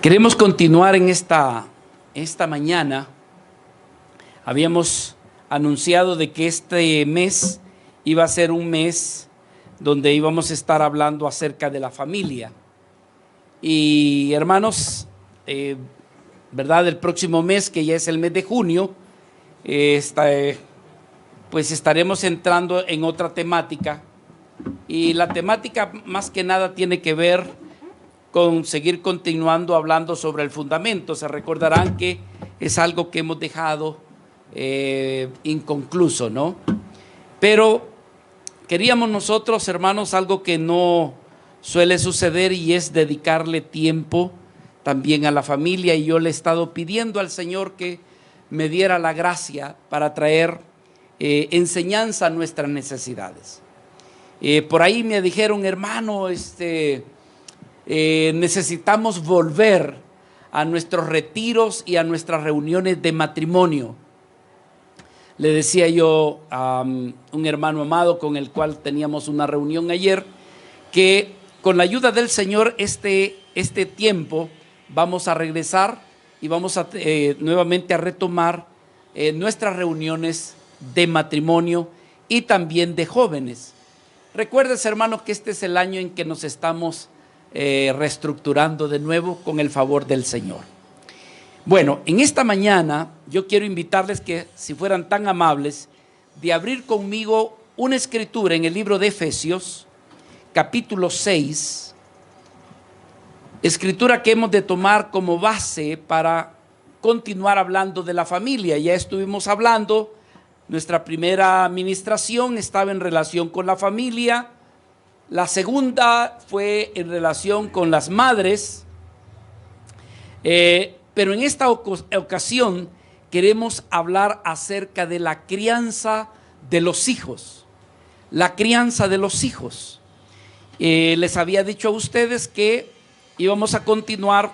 Queremos continuar en esta mañana. Habíamos anunciado de que este mes iba a ser un mes donde íbamos a estar hablando acerca de la familia. Y hermanos, ¿verdad? El próximo mes, que ya es el mes de junio, pues estaremos entrando en otra temática. Y la temática más que nada tiene que ver con seguir continuando hablando sobre el fundamento. Se recordarán que es algo que hemos dejado inconcluso, ¿no? Pero queríamos nosotros, hermanos, algo que no suele suceder, y es dedicarle tiempo también a la familia. Y yo le he estado pidiendo al Señor que me diera la gracia para traer enseñanza a nuestras necesidades. Por ahí me dijeron, hermano, necesitamos volver a nuestros retiros y a nuestras reuniones de matrimonio. Le decía yo a un hermano amado con el cual teníamos una reunión ayer, que con la ayuda del Señor este tiempo vamos a regresar y vamos a nuevamente a retomar nuestras reuniones de matrimonio y también de jóvenes. Recuerdes, hermano, que este es el año en que nos estamos reestructurando de nuevo con el favor del Señor. Bueno, en esta mañana yo quiero invitarles que, si fueran tan amables, de abrir conmigo una escritura en el libro de Efesios, capítulo 6, escritura que hemos de tomar como base para continuar hablando de la familia. Ya estuvimos hablando, nuestra primera administración estaba en relación con la familia. La segunda fue en relación con las madres, pero en esta ocasión queremos hablar acerca de la crianza de los hijos. La crianza de los hijos. Les había dicho a ustedes que íbamos a continuar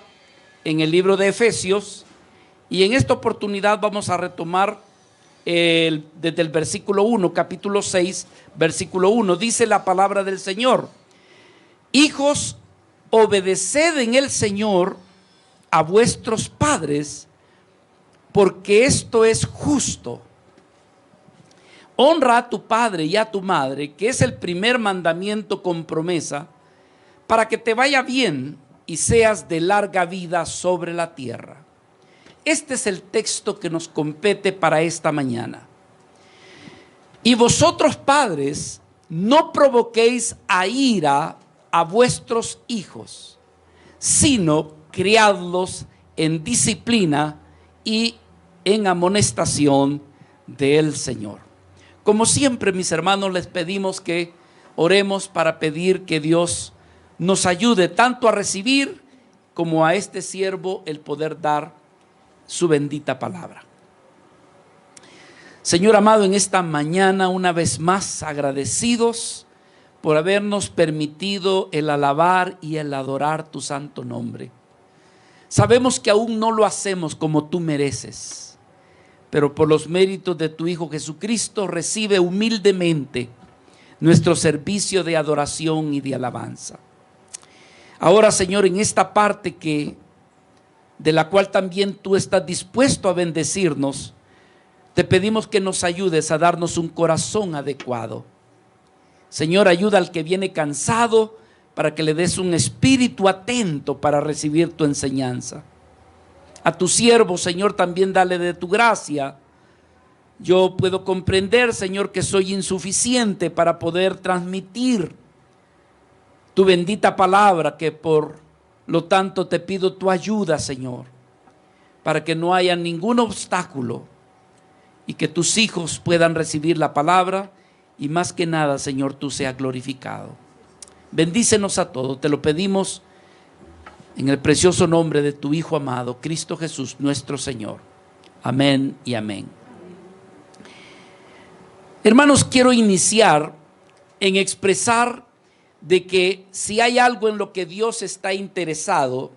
en el libro de Efesios, y en esta oportunidad vamos a retomar desde el versículo 1, capítulo 6, versículo 1, dice la palabra del Señor: hijos, obedeced en el Señor a vuestros padres, porque esto es justo. Honra a tu padre y a tu madre, que es el primer mandamiento con promesa, para que te vaya bien y seas de larga vida sobre la tierra. Este es el texto que nos compete para esta mañana. Y vosotros, padres, no provoquéis a ira a vuestros hijos, sino criadlos en disciplina y en amonestación del Señor. Como siempre, mis hermanos, les pedimos que oremos para pedir que Dios nos ayude tanto a recibir como a este siervo el poder dar su bendita palabra. Señor amado, en esta mañana una vez más agradecidos por habernos permitido el alabar y el adorar tu santo nombre. Sabemos que aún no lo hacemos como tú mereces, pero por los méritos de tu Hijo Jesucristo recibe humildemente nuestro servicio de adoración y de alabanza. Ahora, Señor, en esta parte de la cual también tú estás dispuesto a bendecirnos, te pedimos que nos ayudes a darnos un corazón adecuado. Señor, ayuda al que viene cansado para que le des un espíritu atento para recibir tu enseñanza. A tu siervo, Señor, también dale de tu gracia. Yo puedo comprender, Señor, que soy insuficiente para poder transmitir tu bendita palabra, que por lo tanto te pido tu ayuda, Señor, para que no haya ningún obstáculo y que tus hijos puedan recibir la palabra, y más que nada, Señor, tú seas glorificado. Bendícenos a todos, te lo pedimos en el precioso nombre de tu Hijo amado, Cristo Jesús, nuestro Señor. Amén y amén. Hermanos, quiero iniciar en expresar de que si hay algo en lo que Dios está interesado,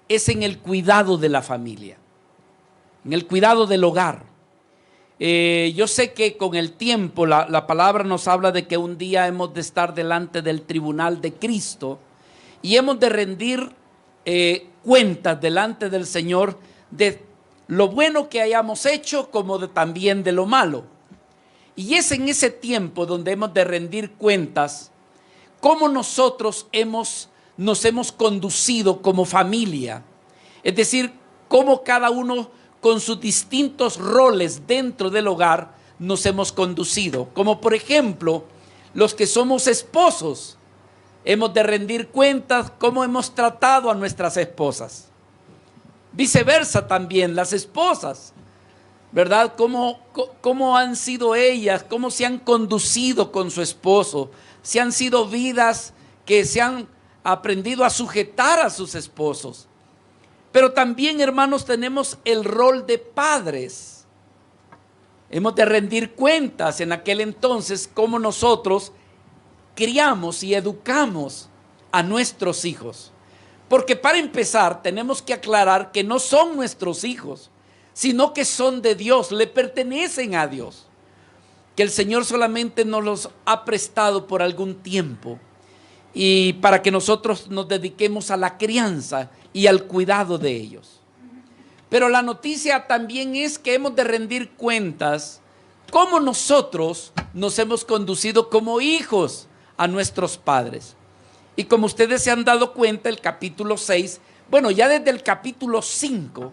es en el cuidado de la familia, en el cuidado del hogar. Yo sé que con el tiempo la palabra nos habla de que un día hemos de estar delante del tribunal de Cristo y hemos de rendir cuentas delante del Señor de lo bueno que hayamos hecho como también de lo malo. Y es en ese tiempo donde hemos de rendir cuentas cómo nosotros nos hemos conducido como familia. Es decir, cómo cada uno con sus distintos roles dentro del hogar nos hemos conducido. Como por ejemplo, los que somos esposos, hemos de rendir cuentas cómo hemos tratado a nuestras esposas. Viceversa también, las esposas, ¿verdad? ¿Cómo han sido ellas? ¿Cómo se han conducido con su esposo? Si han sido vidas que se han aprendido a sujetar a sus esposos. Pero también, hermanos, tenemos el rol de padres. Hemos de rendir cuentas en aquel entonces cómo nosotros criamos y educamos a nuestros hijos. Porque para empezar tenemos que aclarar que no son nuestros hijos, sino que son de Dios, le pertenecen a Dios. Que el Señor solamente nos los ha prestado por algún tiempo y para que nosotros nos dediquemos a la crianza y al cuidado de ellos. Pero la noticia también es que hemos de rendir cuentas cómo nosotros nos hemos conducido como hijos a nuestros padres. Y como ustedes se han dado cuenta, el capítulo 6, bueno, ya desde el capítulo 5,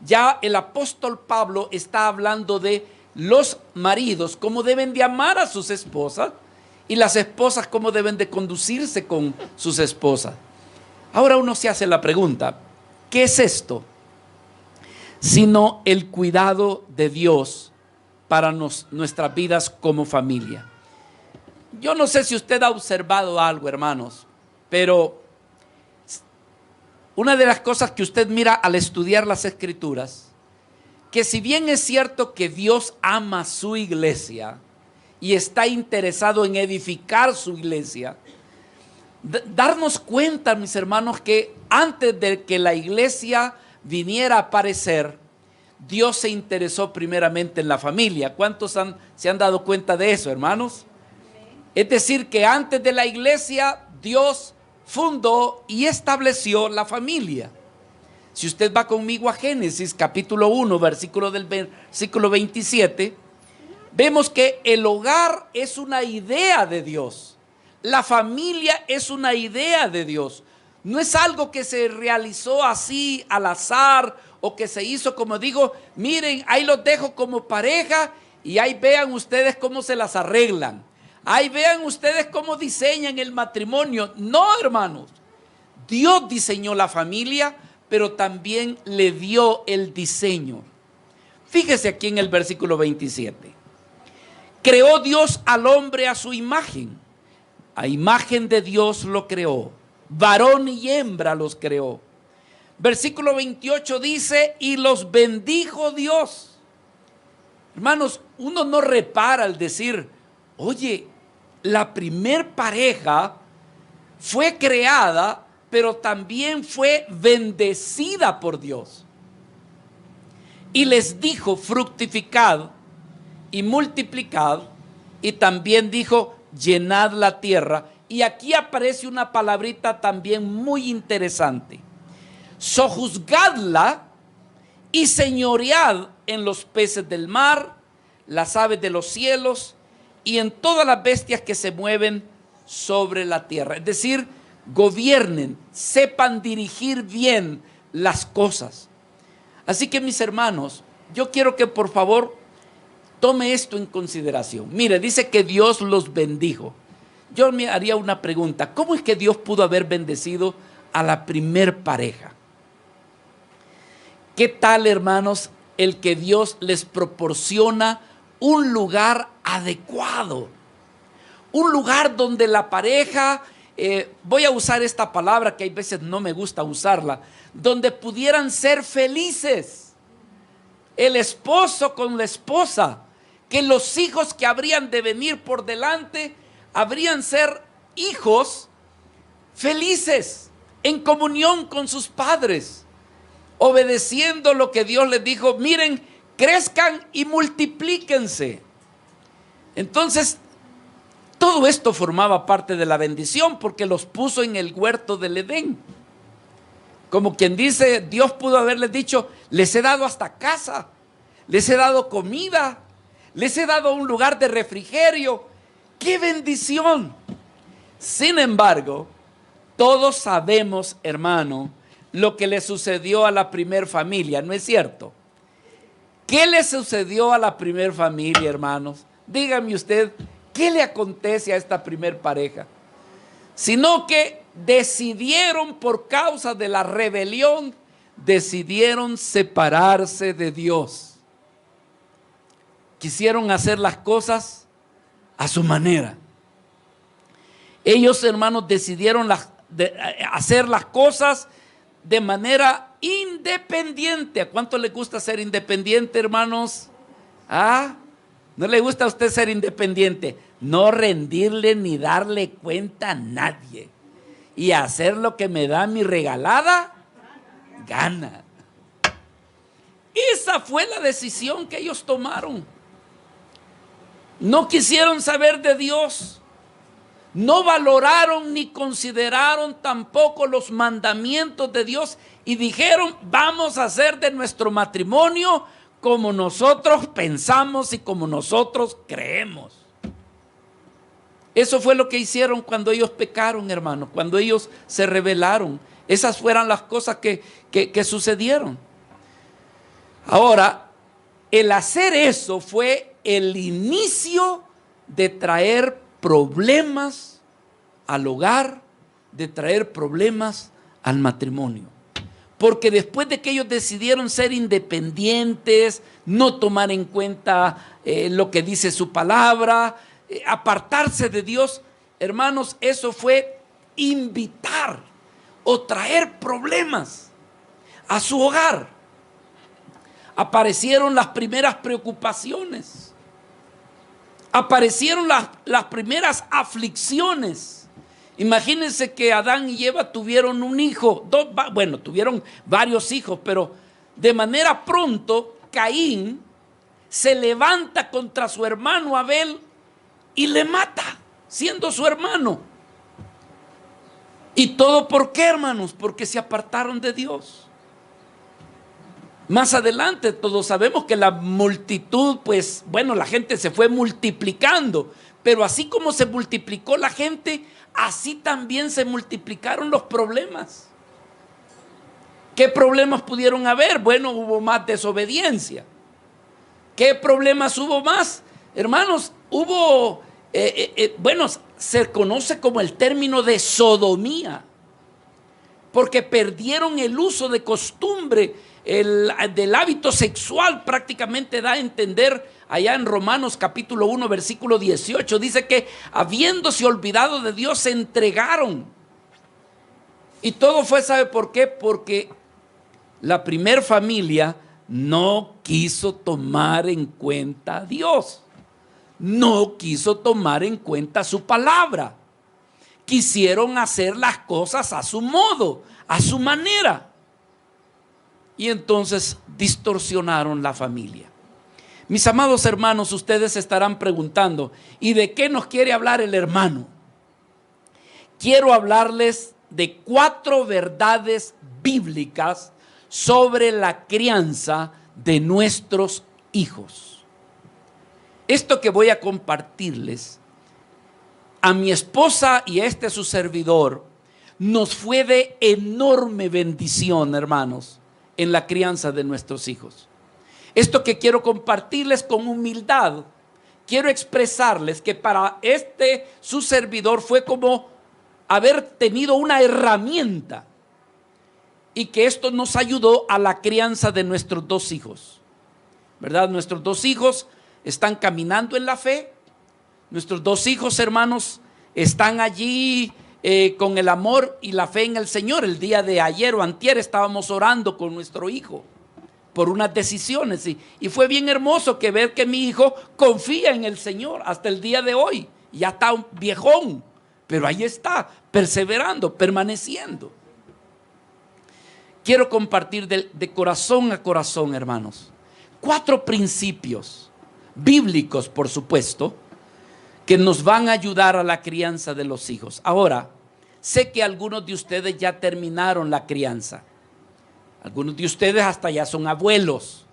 ya el apóstol Pablo está hablando de los maridos, cómo deben de amar a sus esposas, y las esposas cómo deben de conducirse con sus esposas. Ahora uno se hace la pregunta, ¿qué es esto? Sino el cuidado de Dios para nuestras vidas como familia. Yo no sé si usted ha observado algo, hermanos, pero una de las cosas que usted mira al estudiar las Escrituras, que si bien es cierto que Dios ama su iglesia y está interesado en edificar su iglesia, darnos cuenta, mis hermanos, que antes de que la iglesia viniera a aparecer, Dios se interesó primeramente en la familia. ¿Cuántos se han dado cuenta de eso, hermanos? Es decir, que antes de la iglesia, Dios fundó y estableció la familia. Si usted va conmigo a Génesis capítulo 1, versículo 27, vemos que el hogar es una idea de Dios. La familia es una idea de Dios. No es algo que se realizó así al azar o que se hizo como digo, miren, ahí los dejo como pareja y ahí vean ustedes cómo se las arreglan. Ahí vean ustedes cómo diseñan el matrimonio. No, hermanos. Dios diseñó la familia, pero también le dio el diseño. Fíjese aquí en el versículo 27. Creó Dios al hombre a su imagen. A imagen de Dios lo creó. Varón y hembra los creó. Versículo 28 dice, y los bendijo Dios. Hermanos, uno no repara al decir, oye, la primer pareja fue creada, pero también fue bendecida por Dios. Y les dijo, fructificad y multiplicad, y también dijo, llenad la tierra. Y aquí aparece una palabrita también muy interesante. Sojuzgadla y señoread en los peces del mar, las aves de los cielos y en todas las bestias que se mueven sobre la tierra. Es decir, gobiernen, sepan dirigir bien las cosas. Así que, mis hermanos, yo quiero que por favor tome esto en consideración. Mire, dice que Dios los bendijo. Yo me haría una pregunta, ¿cómo es que Dios pudo haber bendecido a la primer pareja? ¿Qué tal, hermanos, el que Dios les proporciona un lugar adecuado? Un lugar donde la pareja, voy a usar esta palabra que hay veces no me gusta usarla, donde pudieran ser felices. El esposo con la esposa, que los hijos que habrían de venir por delante habrían ser hijos felices, en comunión con sus padres, obedeciendo lo que Dios les dijo, miren, crezcan y multiplíquense. Entonces, todo esto formaba parte de la bendición porque los puso en el huerto del Edén. Como quien dice, Dios pudo haberles dicho, les he dado hasta casa, les he dado comida, les he dado un lugar de refrigerio. ¡Qué bendición! Sin embargo, todos sabemos, hermano, lo que le sucedió a la primer familia, ¿no es cierto? ¿Qué le sucedió a la primer familia, hermanos? Dígame usted, ¿qué le acontece a esta primer pareja? Sino que decidieron, por causa de la rebelión, decidieron separarse de Dios. Quisieron hacer las cosas a su manera. Ellos, hermanos, decidieron hacer las cosas de manera independiente. ¿A cuánto le gusta ser independiente, hermanos? ¿Ah? ¿No le gusta a usted ser independiente? No rendirle ni darle cuenta a nadie. Y hacer lo que me da mi regalada gana. Esa fue la decisión que ellos tomaron. No quisieron saber de Dios. No valoraron ni consideraron tampoco los mandamientos de Dios y dijeron, vamos a hacer de nuestro matrimonio como nosotros pensamos y como nosotros creemos. Eso fue lo que hicieron cuando ellos pecaron, hermanos, cuando ellos se rebelaron. Esas fueron las cosas que sucedieron. Ahora, el hacer eso fue el inicio de traer problemas al hogar, de traer problemas al matrimonio. Porque después de que ellos decidieron ser independientes, no tomar en cuenta lo que dice su palabra, apartarse de Dios, hermanos, eso fue invitar o traer problemas a su hogar. Aparecieron las primeras preocupaciones, aparecieron las primeras aflicciones. Imagínense que Adán y Eva tuvieron un hijo, tuvieron varios hijos, pero de manera pronto Caín se levanta contra su hermano Abel y le mata, siendo su hermano. ¿Y todo por qué, hermanos? Porque se apartaron de Dios. Más adelante todos sabemos que la multitud, la gente se fue multiplicando, pero así como se multiplicó la gente, así también se multiplicaron los problemas. ¿Qué problemas pudieron haber? Bueno, hubo más desobediencia. ¿Qué problemas hubo más? Hermanos, hubo, se conoce como el término de sodomía, porque perdieron el uso de costumbre del hábito sexual. Prácticamente da a entender allá en Romanos capítulo 1 versículo 18, dice que habiéndose olvidado de Dios se entregaron. Y todo fue, ¿sabe por qué? Porque la primer familia no quiso tomar en cuenta a Dios, no quiso tomar en cuenta su palabra. Quisieron hacer las cosas a su modo, a su manera. Y entonces distorsionaron la familia. Mis amados hermanos, ustedes se estarán preguntando, ¿y de qué nos quiere hablar el hermano? Quiero hablarles de 4 verdades bíblicas sobre la crianza de nuestros hijos. Esto que voy a compartirles, a mi esposa y a su servidor, nos fue de enorme bendición, hermanos, en la crianza de nuestros hijos. Esto que quiero compartirles con humildad, quiero expresarles que para su servidor fue como haber tenido una herramienta y que esto nos ayudó a la crianza de nuestros 2 hijos, ¿verdad? Nuestros 2 hijos están caminando en la fe. Nuestros 2 hijos, hermanos, están allí con el amor y la fe en el Señor. El día de ayer o antier estábamos orando con nuestro hijo por unas decisiones y fue bien hermoso ver que mi hijo confía en el Señor hasta el día de hoy. Ya está un viejón, pero ahí está, perseverando, permaneciendo. Quiero compartir de corazón a corazón, hermanos, 4 principios bíblicos, por supuesto, que nos van a ayudar a la crianza de los hijos. Ahora, sé que algunos de ustedes ya terminaron la crianza. Algunos de ustedes hasta ya son abuelos.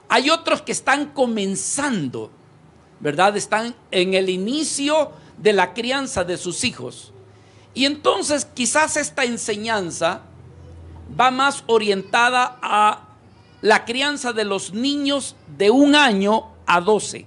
Hay otros que están comenzando, ¿verdad? Están en el inicio de la crianza de sus hijos. Y entonces quizás esta enseñanza va más orientada a la crianza de los niños de 1 año a 12,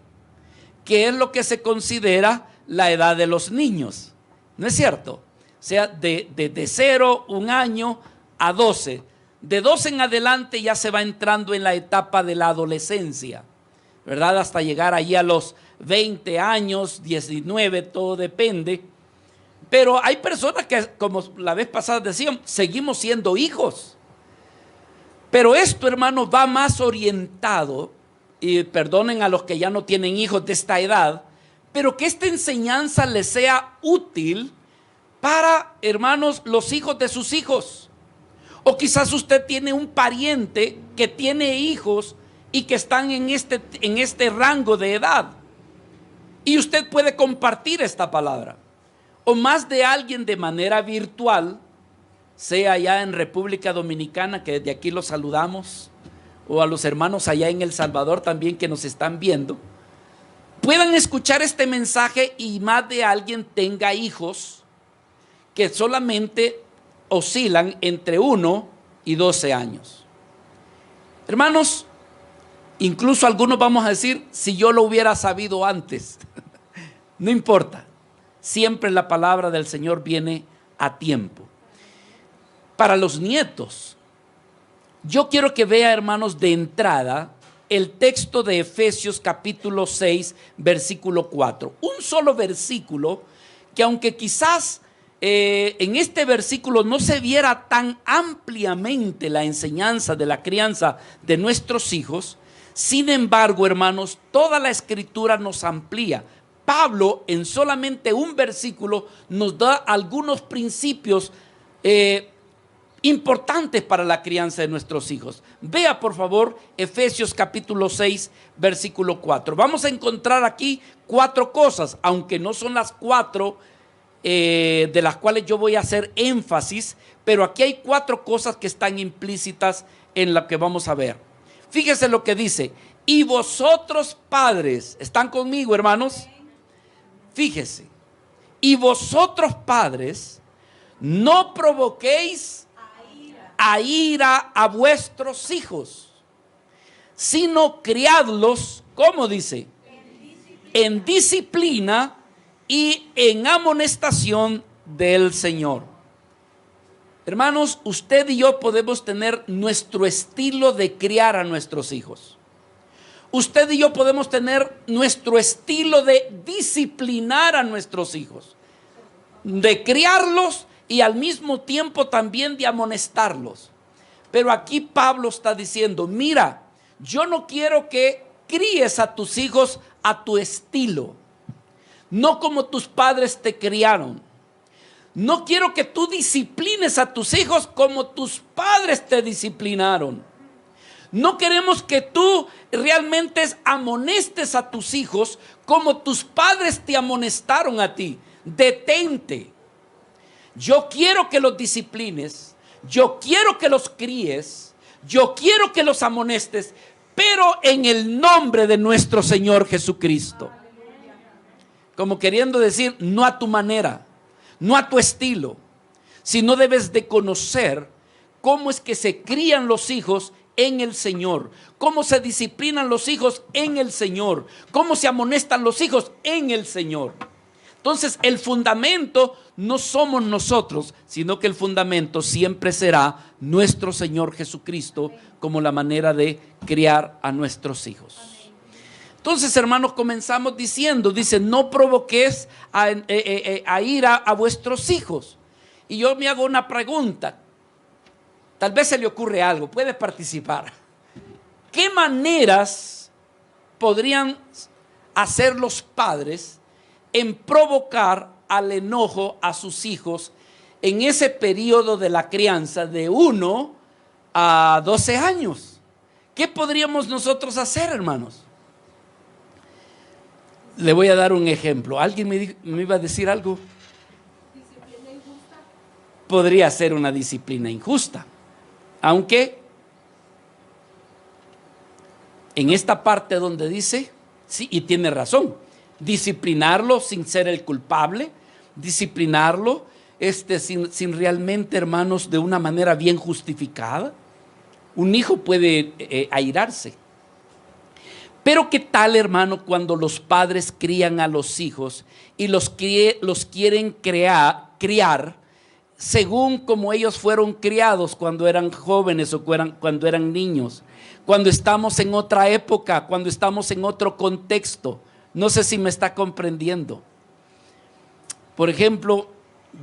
que es lo que se considera la edad de los niños, ¿no es cierto? O sea, de 0, 1 año a 12. De 12 en adelante ya se va entrando en la etapa de la adolescencia, ¿verdad? Hasta llegar allí a los 20 años, 19, todo depende. Pero hay personas que, como la vez pasada decían, seguimos siendo hijos. Pero esto, hermanos, va más orientado, y perdonen a los que ya no tienen hijos de esta edad, pero que esta enseñanza les sea útil para, hermanos, los hijos de sus hijos. O quizás usted tiene un pariente que tiene hijos y que están en este rango de edad. Y usted puede compartir esta palabra. O más de alguien de manera virtual, sea allá en República Dominicana, que desde aquí los saludamos, o a los hermanos allá en El Salvador también que nos están viendo, puedan escuchar este mensaje y más de alguien tenga hijos que solamente oscilan entre 1 y 12 años. Hermanos, incluso algunos vamos a decir, si yo lo hubiera sabido antes, no importa, siempre la palabra del Señor viene a tiempo. Para los nietos, yo quiero que vea, hermanos, de entrada el texto de Efesios capítulo 6, versículo 4. Un solo versículo que, aunque quizás en este versículo no se viera tan ampliamente la enseñanza de la crianza de nuestros hijos, sin embargo, hermanos, toda la escritura nos amplía. Pablo, en solamente un versículo, nos da algunos principios importantes para la crianza de nuestros hijos. Vea, por favor, Efesios capítulo 6, versículo 4. Vamos a encontrar aquí 4 cosas, aunque no son las 4 de las cuales yo voy a hacer énfasis, pero aquí hay 4 cosas que están implícitas en lo que vamos a ver. Fíjese lo que dice: y vosotros padres, ¿están conmigo, hermanos? Fíjese: y vosotros padres, no provoquéis a ira a vuestros hijos, sino criadlos, ¿cómo dice? En disciplina y en amonestación del Señor. Hermanos, usted y yo podemos tener nuestro estilo de criar a nuestros hijos. Usted y yo podemos tener nuestro estilo de disciplinar a nuestros hijos, de criarlos y al mismo tiempo también de amonestarlos. Pero aquí Pablo está diciendo: mira, yo no quiero que críes a tus hijos a tu estilo, no como tus padres te criaron. No quiero que tú disciplines a tus hijos como tus padres te disciplinaron. No queremos que tú realmente amonestes a tus hijos como tus padres te amonestaron a ti. Detente. Yo quiero que los disciplines, yo quiero que los críes, yo quiero que los amonestes, pero en el nombre de nuestro Señor Jesucristo. Como queriendo decir, no a tu manera, no a tu estilo, sino debes de conocer cómo es que se crían los hijos en el Señor, cómo se disciplinan los hijos en el Señor, cómo se amonestan los hijos en el Señor. Entonces, el fundamento no somos nosotros, sino que el fundamento siempre será nuestro Señor Jesucristo como la manera de criar a nuestros hijos. Entonces, hermanos, comenzamos diciendo, dice, no provoquéis a ira a vuestros hijos. Y yo me hago una pregunta, tal vez se le ocurre algo, puede participar. ¿Qué maneras podrían hacer los padres en provocar al enojo a sus hijos en ese periodo de la crianza de 1 a 12 años? ¿Qué podríamos nosotros hacer, hermanos? Le voy a dar un ejemplo. ¿Alguien me iba a decir algo? Disciplina injusta. Podría ser una disciplina injusta. Aunque en esta parte donde dice, sí, y tiene razón, disciplinarlo sin ser el culpable, disciplinarlo sin realmente, hermanos, de una manera bien justificada. Un hijo puede airarse. Pero ¿qué tal, hermano, cuando los padres crían a los hijos y los quieren criar según como ellos fueron criados cuando eran jóvenes o cuando eran niños? Cuando estamos en otra época, cuando estamos en otro contexto. No sé si me está comprendiendo. Por ejemplo,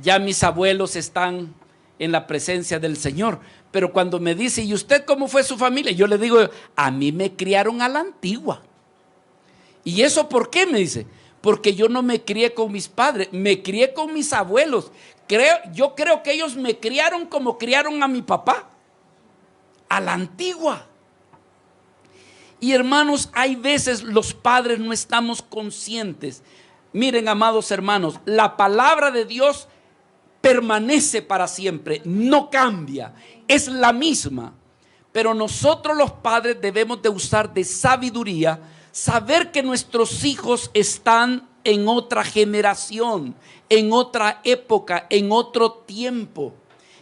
ya mis abuelos están en la presencia del Señor, pero cuando me dice, ¿y usted cómo fue su familia? Yo le digo, a mí me criaron a la antigua. ¿Y eso por qué? Me dice, porque yo no me crié con mis padres, me crié con mis abuelos. Yo creo que ellos me criaron como criaron a mi papá, a la antigua. Y hermanos, hay veces los padres no estamos conscientes. Miren, amados hermanos, la palabra de Dios permanece para siempre, no cambia, es la misma. Pero nosotros los padres debemos de usar de sabiduría, saber que nuestros hijos están en otra generación, en otra época, en otro tiempo.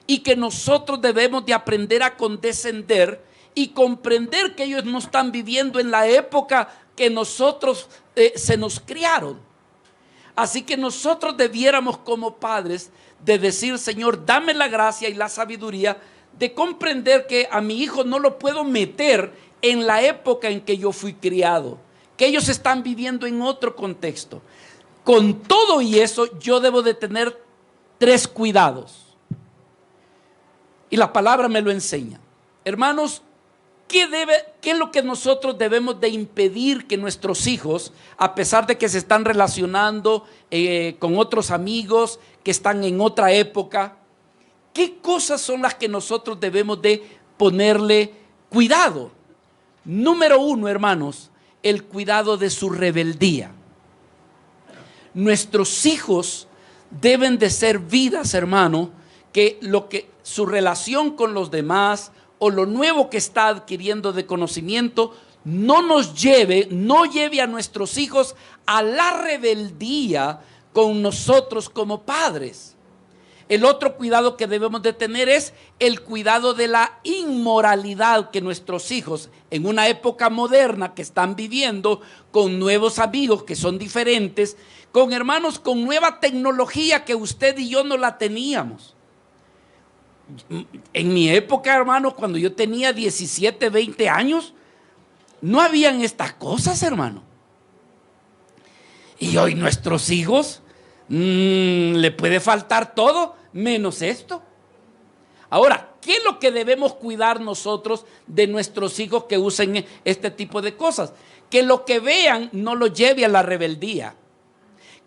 Y que nosotros debemos de aprender a condescender y comprender que ellos no están viviendo en la época que nosotros se nos criaron. Así que nosotros debiéramos como padres de decir, Señor, dame la gracia y la sabiduría de comprender que a mi hijo no lo puedo meter en la época en que yo fui criado, que ellos están viviendo en otro contexto. Con todo y eso, yo debo de tener 3 cuidados. Y la palabra me lo enseña. Hermanos, ¿qué es lo que nosotros debemos de impedir que nuestros hijos, a pesar de que se están relacionando con otros amigos que están en otra época, qué cosas son las que nosotros debemos de ponerle cuidado? Número 1, hermanos, el cuidado de su rebeldía. Nuestros hijos deben de ser vidas, hermano, que su relación con los demás o lo nuevo que está adquiriendo de conocimiento no lleve a nuestros hijos a la rebeldía con nosotros como padres. El otro cuidado que debemos de tener es el cuidado de la inmoralidad que nuestros hijos en una época moderna que están viviendo con nuevos amigos que son diferentes, con hermanos con nueva tecnología que usted y yo no la teníamos. En mi época, hermano, cuando yo tenía 17, 20 años, no habían estas cosas, hermano. Y hoy nuestros hijos le puede faltar todo menos esto. Ahora, ¿qué es lo que debemos cuidar nosotros de nuestros hijos que usen este tipo de cosas? Que lo que vean no lo lleve a la rebeldía.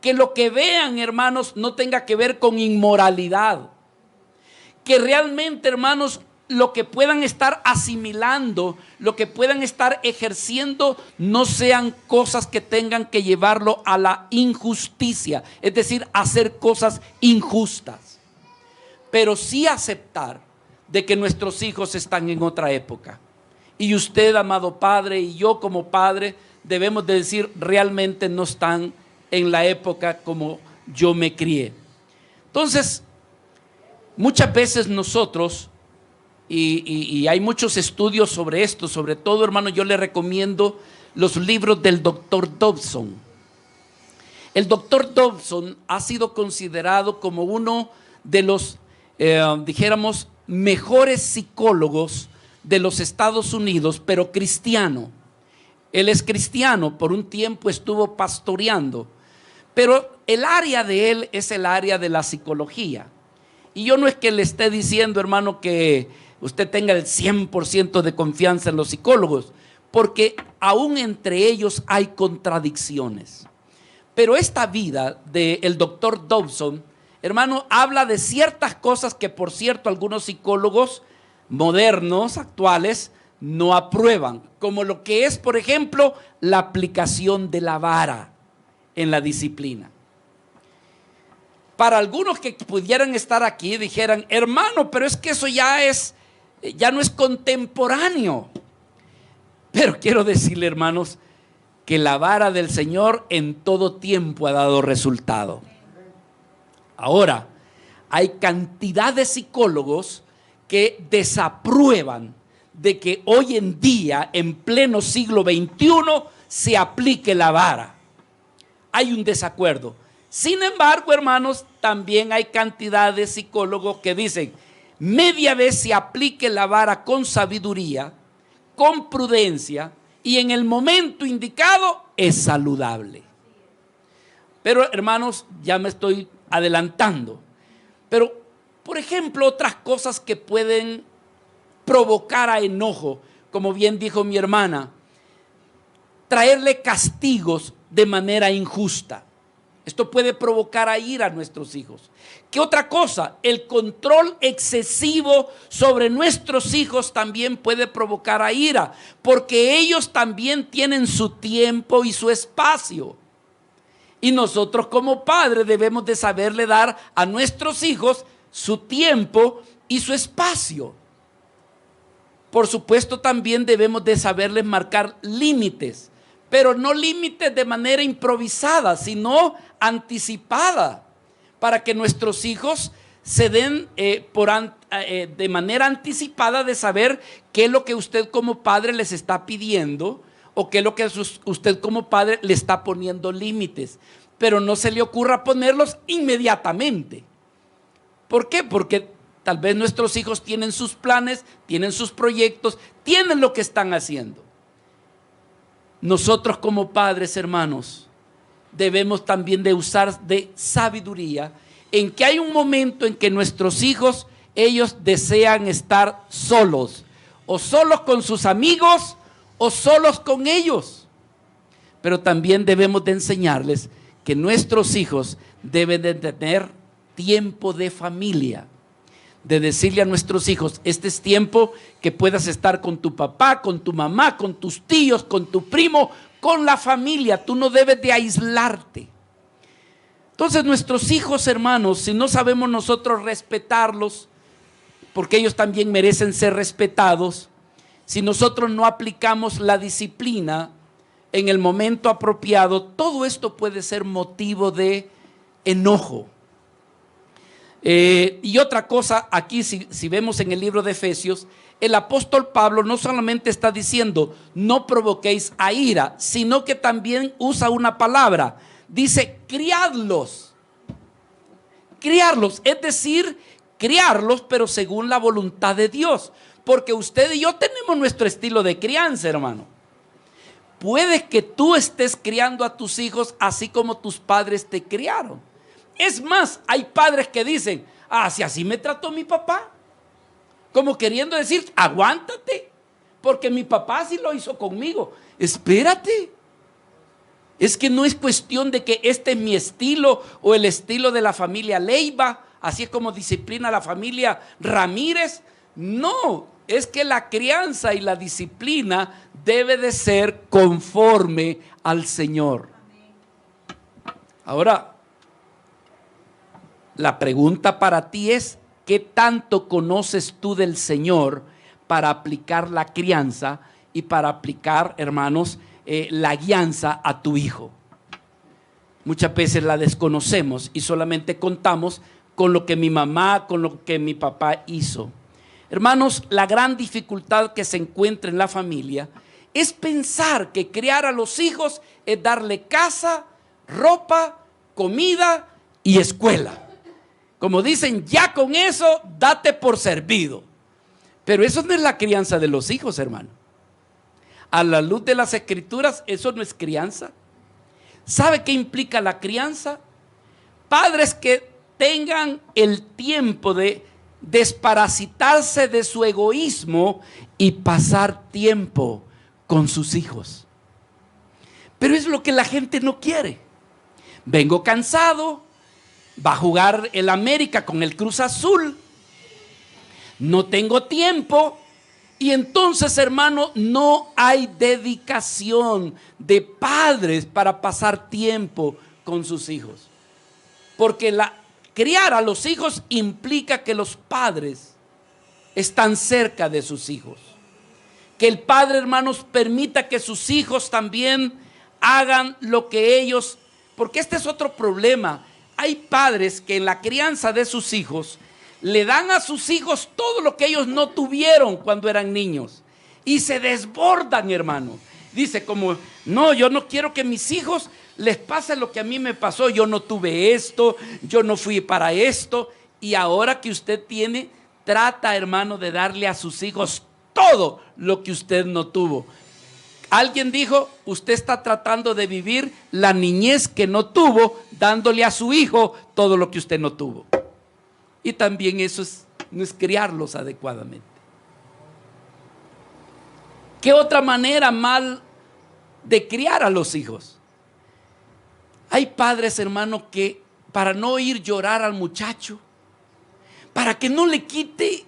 Que lo que vean, hermanos, no tenga que ver con inmoralidad. Que realmente, hermanos, lo que puedan estar asimilando, lo que puedan estar ejerciendo, no sean cosas que tengan que llevarlo a la injusticia, es decir, hacer cosas injustas. Pero sí aceptar de que nuestros hijos están en otra época. Y usted, amado padre, y yo como padre, debemos de decir, realmente no están en la época como yo me crié. Entonces, muchas veces nosotros, y hay muchos estudios sobre esto, sobre todo, hermano, yo le recomiendo los libros del doctor Dobson. El doctor Dobson ha sido considerado como uno de los, dijéramos, mejores psicólogos de los Estados Unidos, pero cristiano. Él es cristiano, por un tiempo estuvo pastoreando, pero el área de él es el área de la psicología. Y yo no es que le esté diciendo, hermano, que usted tenga el 100% de confianza en los psicólogos, porque aún entre ellos hay contradicciones. Pero esta vida del doctor Dobson, hermano, habla de ciertas cosas que, por cierto, algunos psicólogos modernos, actuales, no aprueban, como lo que es, por ejemplo, la aplicación de la vara en la disciplina. Para algunos que pudieran estar aquí, dijeran, hermano, pero es que eso ya es ya no es contemporáneo. Pero quiero decirle, hermanos, que la vara del Señor en todo tiempo ha dado resultado. Ahora, hay cantidad de psicólogos que desaprueban de que hoy en día, en pleno siglo XXI, se aplique la vara. Hay un desacuerdo. Sin embargo, hermanos, también hay cantidad de psicólogos que dicen, media vez se aplique la vara con sabiduría, con prudencia, y en el momento indicado es saludable. Pero, hermanos, ya me estoy adelantando. Pero, por ejemplo, otras cosas que pueden provocar a enojo, como bien dijo mi hermana, traerle castigos de manera injusta. Esto puede provocar a ira a nuestros hijos. ¿Qué otra cosa? El control excesivo sobre nuestros hijos también puede provocar a ira, porque ellos también tienen su tiempo y su espacio. Y nosotros como padres debemos de saberle dar a nuestros hijos su tiempo y su espacio. Por supuesto, también debemos de saberles marcar límites, pero no límites de manera improvisada, sino anticipada, para que nuestros hijos se den de manera anticipada de saber qué es lo que usted como padre les está pidiendo o qué es lo que usted como padre le está poniendo límites, pero no se le ocurra ponerlos inmediatamente. ¿Por qué? Porque tal vez nuestros hijos tienen sus planes, tienen sus proyectos, tienen lo que están haciendo. Nosotros como padres, hermanos, debemos también de usar de sabiduría en que hay un momento en que nuestros hijos, ellos desean estar solos, o solos con sus amigos, o solos con ellos. Pero también debemos de enseñarles que nuestros hijos deben de tener tiempo de familia, de decirle a nuestros hijos, este es tiempo que puedas estar con tu papá, con tu mamá, con tus tíos, con tu primo, con la familia. Tú no debes de aislarte. Entonces nuestros hijos, hermanos, si no sabemos nosotros respetarlos, porque ellos también merecen ser respetados, si nosotros no aplicamos la disciplina en el momento apropiado, todo esto puede ser motivo de enojo. Y otra cosa, aquí si vemos en el libro de Efesios, el apóstol Pablo no solamente está diciendo no provoquéis a ira, sino que también usa una palabra, dice criadlos, es decir, criarlos pero según la voluntad de Dios, porque usted y yo tenemos nuestro estilo de crianza, hermano. Puede que tú estés criando a tus hijos así como tus padres te criaron. Es más, hay padres que dicen, si así me trató mi papá, como queriendo decir, aguántate, porque mi papá así lo hizo conmigo. Espérate, es que no es cuestión de que este es mi estilo o el estilo de la familia Leiva, así es como disciplina la familia Ramírez. No, es que la crianza y la disciplina debe de ser conforme al Señor. Ahora, la pregunta para ti es, ¿qué tanto conoces tú del Señor para aplicar la crianza y para aplicar, hermanos, la guianza a tu hijo? Muchas veces la desconocemos y solamente contamos con lo que mi mamá, con lo que mi papá hizo. Hermanos, la gran dificultad que se encuentra en la familia es pensar que criar a los hijos es darle casa, ropa, comida y escuela. Como dicen, ya con eso date por servido. Pero eso no es la crianza de los hijos, hermano. A la luz de las Escrituras, eso no es crianza. ¿Sabe qué implica la crianza? Padres que tengan el tiempo de desparasitarse de su egoísmo y pasar tiempo con sus hijos. Pero es lo que la gente no quiere. Vengo cansado, va a jugar el América con el Cruz Azul, no tengo tiempo, y entonces, hermano, no hay dedicación de padres para pasar tiempo con sus hijos, porque criar a los hijos implica que los padres están cerca de sus hijos. Que el padre, hermanos, permita que sus hijos también hagan lo que ellos, porque este es otro problema. Hay padres que en la crianza de sus hijos le dan a sus hijos todo lo que ellos no tuvieron cuando eran niños y se desbordan, hermano. Dice como, no, yo no quiero que mis hijos les pase lo que a mí me pasó. Yo no tuve esto, yo no fui para esto. Y ahora que usted tiene, trata, hermano, de darle a sus hijos todo lo que usted no tuvo. Alguien dijo, usted está tratando de vivir la niñez que no tuvo, dándole a su hijo todo lo que usted no tuvo. Y también eso no es criarlos adecuadamente. ¿Qué otra manera mal de criar a los hijos? Hay padres, hermano, que para no oír llorar al muchacho, para que no le quite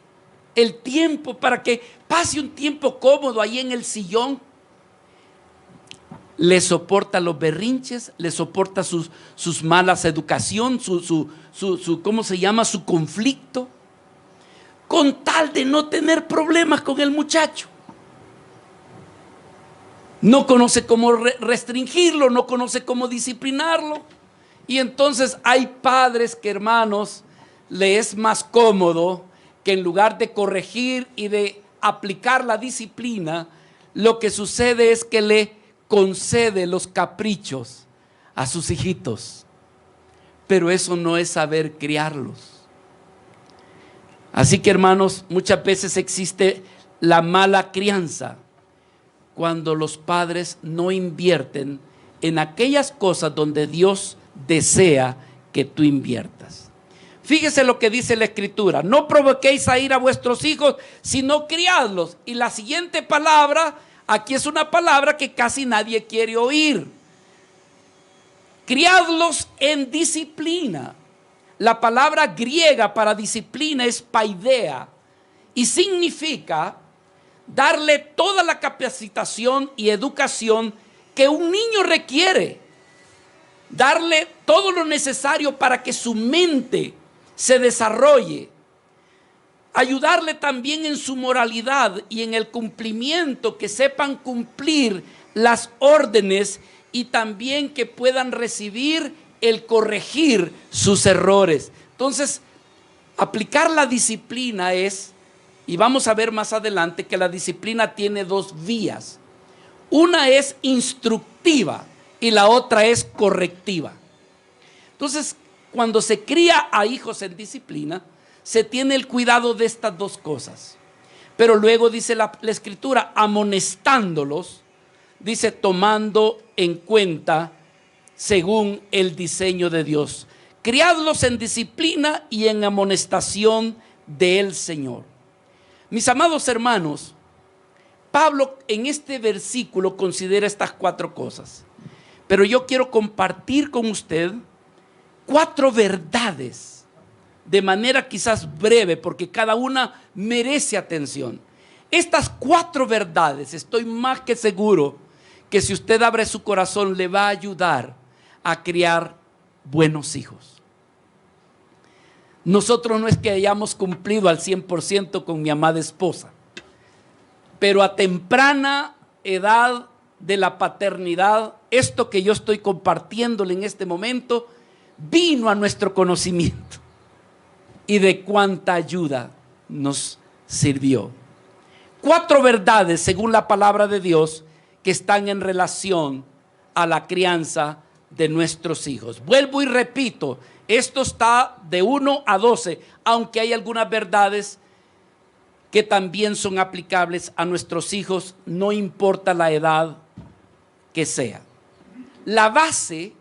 el tiempo, para que pase un tiempo cómodo ahí en el sillón, le soporta los berrinches, le soporta sus malas educación, ¿cómo se llama? Su conflicto, con tal de no tener problemas con el muchacho. No conoce cómo restringirlo, no conoce cómo disciplinarlo. Y entonces hay padres que, hermanos, le es más cómodo que en lugar de corregir y de aplicar la disciplina, lo que sucede es que le concede los caprichos a sus hijitos. Pero eso no es saber criarlos. Así que, hermanos, muchas veces existe la mala crianza cuando los padres no invierten en aquellas cosas donde Dios desea que tú inviertas. Fíjese lo que dice la Escritura: no provoquéis a ira a vuestros hijos, sino criadlos. Y la siguiente palabra, aquí es una palabra que casi nadie quiere oír. Criadlos en disciplina. La palabra griega para disciplina es paideia y significa darle toda la capacitación y educación que un niño requiere, darle todo lo necesario para que su mente se desarrolle, ayudarle también en su moralidad y en el cumplimiento, que sepan cumplir las órdenes y también que puedan recibir el corregir sus errores. Entonces, aplicar la disciplina es, y vamos a ver más adelante que la disciplina tiene dos vías. Una es instructiva y la otra es correctiva. Entonces, cuando se cría a hijos en disciplina, se tiene el cuidado de estas dos cosas. Pero luego dice la Escritura, amonestándolos, dice tomando en cuenta según el diseño de Dios. Criadlos en disciplina y en amonestación del Señor. Mis amados hermanos, Pablo en este versículo considera estas cuatro cosas, pero yo quiero compartir con usted cuatro verdades de manera quizás breve, porque cada una merece atención. Estas cuatro verdades, estoy más que seguro que si usted abre su corazón le va a ayudar a criar buenos hijos. Nosotros no es que hayamos cumplido al 100% con mi amada esposa, pero a temprana edad de la paternidad, esto que yo estoy compartiéndole en este momento vino a nuestro conocimiento y de cuánta ayuda nos sirvió. Cuatro verdades según la palabra de Dios que están en relación a la crianza de nuestros hijos. Vuelvo y repito, esto está de 1 a 12, aunque hay algunas verdades que también son aplicables a nuestros hijos, no importa la edad que sea. La base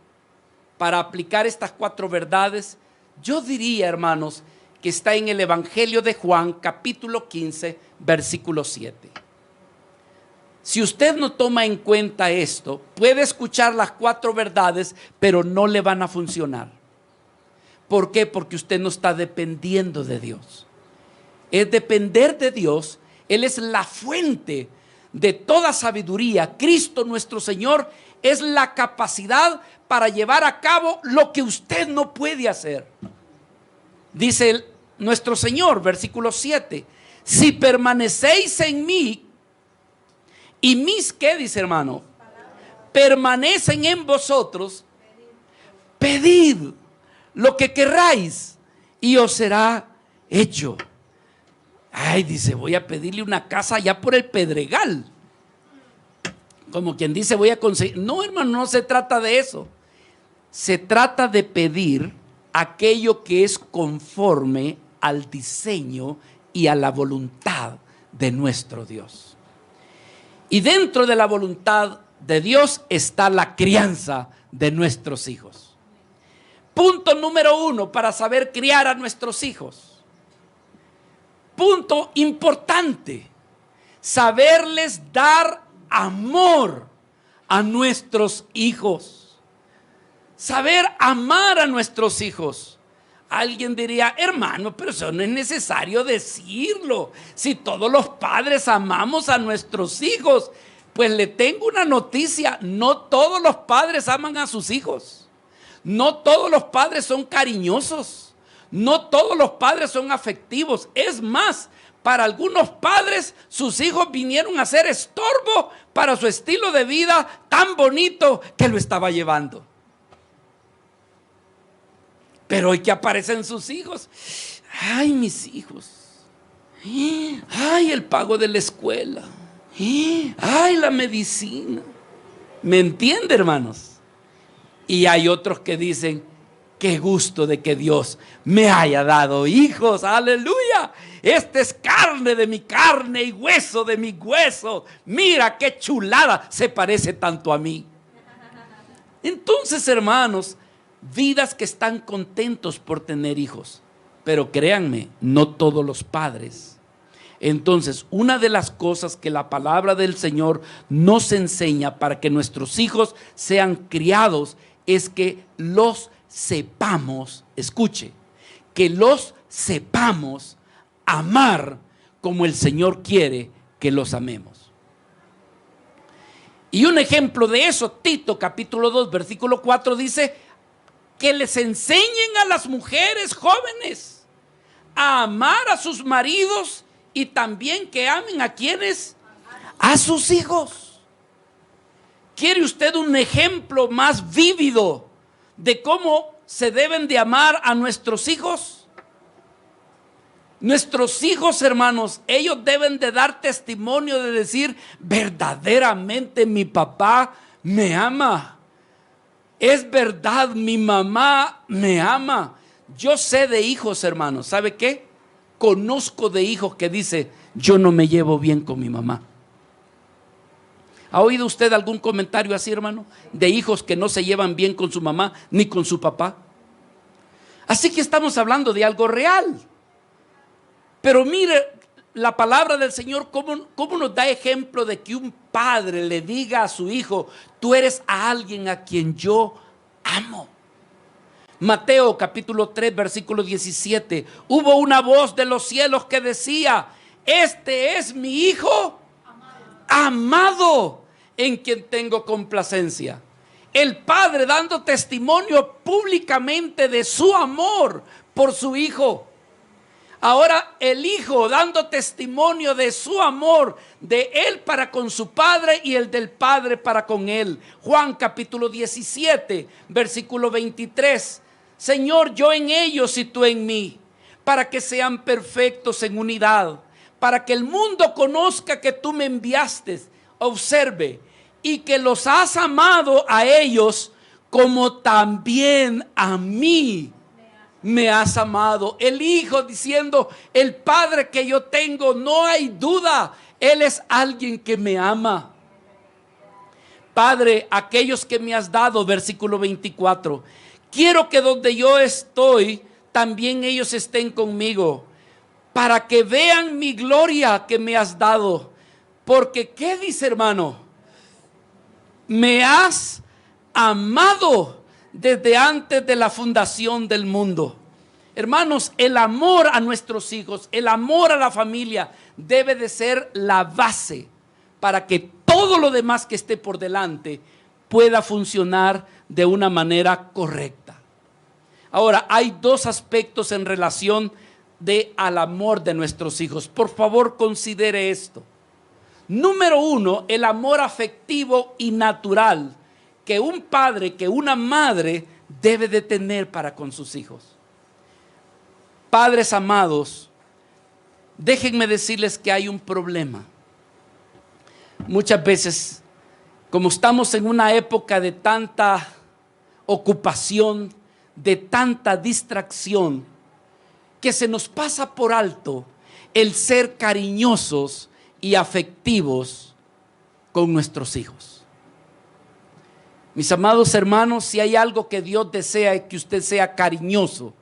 para aplicar estas cuatro verdades, yo diría, hermanos, que está en el Evangelio de Juan, capítulo 15, versículo 7. Si usted no toma en cuenta esto, puede escuchar las cuatro verdades, pero no le van a funcionar. ¿Por qué? Porque usted no está dependiendo de Dios. Es depender de Dios. Él es la fuente de toda sabiduría. Cristo nuestro Señor es la capacidad para llevar a cabo lo que usted no puede hacer. Dice nuestro Señor, versículo 7, Si permanecéis en mí y mis, ¿qué dice, hermano? Permanecen en vosotros, pedid lo que querráis y os será hecho. Ay, dice, voy a pedirle una casa allá por el Pedregal. Como quien dice, voy a conseguir. No, hermano, no se trata de eso. Se trata de pedir aquello que es conforme al diseño y a la voluntad de nuestro Dios. Y dentro de la voluntad de Dios está la crianza de nuestros hijos. Punto número 1 para saber criar a nuestros hijos. Punto importante, saberles dar amor a nuestros hijos. Saber amar a nuestros hijos. Alguien diría, hermano, pero eso no es necesario decirlo. Si todos los padres amamos a nuestros hijos, pues le tengo una noticia: no todos los padres aman a sus hijos. No todos los padres son cariñosos. No todos los padres son afectivos. Es más, para algunos padres, sus hijos vinieron a ser estorbo para su estilo de vida tan bonito que lo estaba llevando. Pero hoy que aparecen sus hijos, ay, mis hijos, ay, el pago de la escuela, ay, la medicina. ¿Me entiende, hermanos? Y hay otros que dicen, qué gusto de que Dios me haya dado hijos, aleluya. Este es carne de mi carne y hueso de mi hueso. Mira qué chulada, se parece tanto a mí. Entonces, hermanos, vidas que están contentos por tener hijos. Pero créanme, no todos los padres. Entonces, una de las cosas que la palabra del Señor nos enseña para que nuestros hijos sean criados es que los sepamos, escuche, que los sepamos amar como el Señor quiere que los amemos. Y un ejemplo de eso, Tito capítulo 2 versículo 4 dice que les enseñen a las mujeres jóvenes a amar a sus maridos y también que amen a quienes, a sus hijos. ¿Quiere usted un ejemplo más vívido de cómo se deben de amar a nuestros hijos? Nuestros hijos, hermanos, ellos deben de dar testimonio de decir, verdaderamente mi papá me ama. Es verdad, mi mamá me ama. Yo sé de hijos, hermanos, ¿sabe qué? Conozco de hijos que dice, yo no me llevo bien con mi mamá. ¿Ha oído usted algún comentario así, hermano? De hijos que no se llevan bien con su mamá ni con su papá. Así que estamos hablando de algo real. Pero mire la palabra del Señor, cómo nos da ejemplo de que un padre le diga a su hijo, tú eres a alguien a quien yo amo. Mateo capítulo 3 versículo 17, hubo una voz de los cielos que decía, este es mi hijo amado, en quien tengo complacencia. El padre dando testimonio públicamente de su amor por su hijo. Ahora el hijo dando testimonio de su amor de él para con su padre y el del padre para con él. Juan capítulo 17 versículo 23. Señor, yo en ellos y tú en mí, para que sean perfectos en unidad, para que el mundo conozca que tú me enviaste, observe, y que los has amado a ellos como también a mí me has amado. El hijo diciendo, el padre que yo tengo, no hay duda, él es alguien que me ama. Padre, aquellos que me has dado, versículo 24, quiero que donde yo estoy, también ellos estén conmigo, para que vean mi gloria que me has dado. Porque, ¿qué dice, hermano? Me has amado desde antes de la fundación del mundo. Hermanos, el amor a nuestros hijos, el amor a la familia debe de ser la base para que todo lo demás que esté por delante pueda funcionar de una manera correcta. Ahora, hay dos aspectos en relación al amor de nuestros hijos. Por favor, considere esto. Número uno, el amor afectivo y natural que un padre, que una madre debe de tener para con sus hijos. Padres amados, déjenme decirles que hay un problema. Muchas veces, como estamos en una época de tanta ocupación, de tanta distracción, que se nos pasa por alto el ser cariñosos y afectivos con nuestros hijos. Mis amados hermanos, si hay algo que Dios desea es que usted sea cariñoso,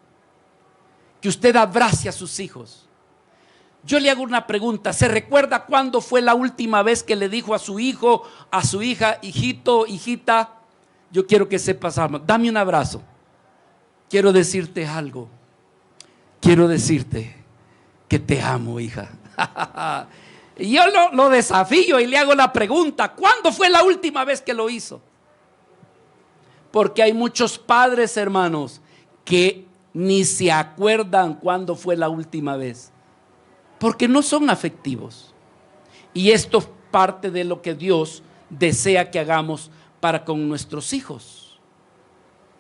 que usted abrace a sus hijos. Yo le hago una pregunta: ¿se recuerda cuándo fue la última vez que le dijo a su hijo, a su hija, hijito, hijita, yo quiero que sepas algo, dame un abrazo, quiero decirte algo, quiero decirte que te amo, hija? Y yo lo desafío y le hago la pregunta: ¿cuándo fue la última vez que lo hizo? Porque hay muchos padres, hermanos, que ni se acuerdan cuándo fue la última vez, porque no son afectivos. Y esto es parte de lo que Dios desea que hagamos para con nuestros hijos.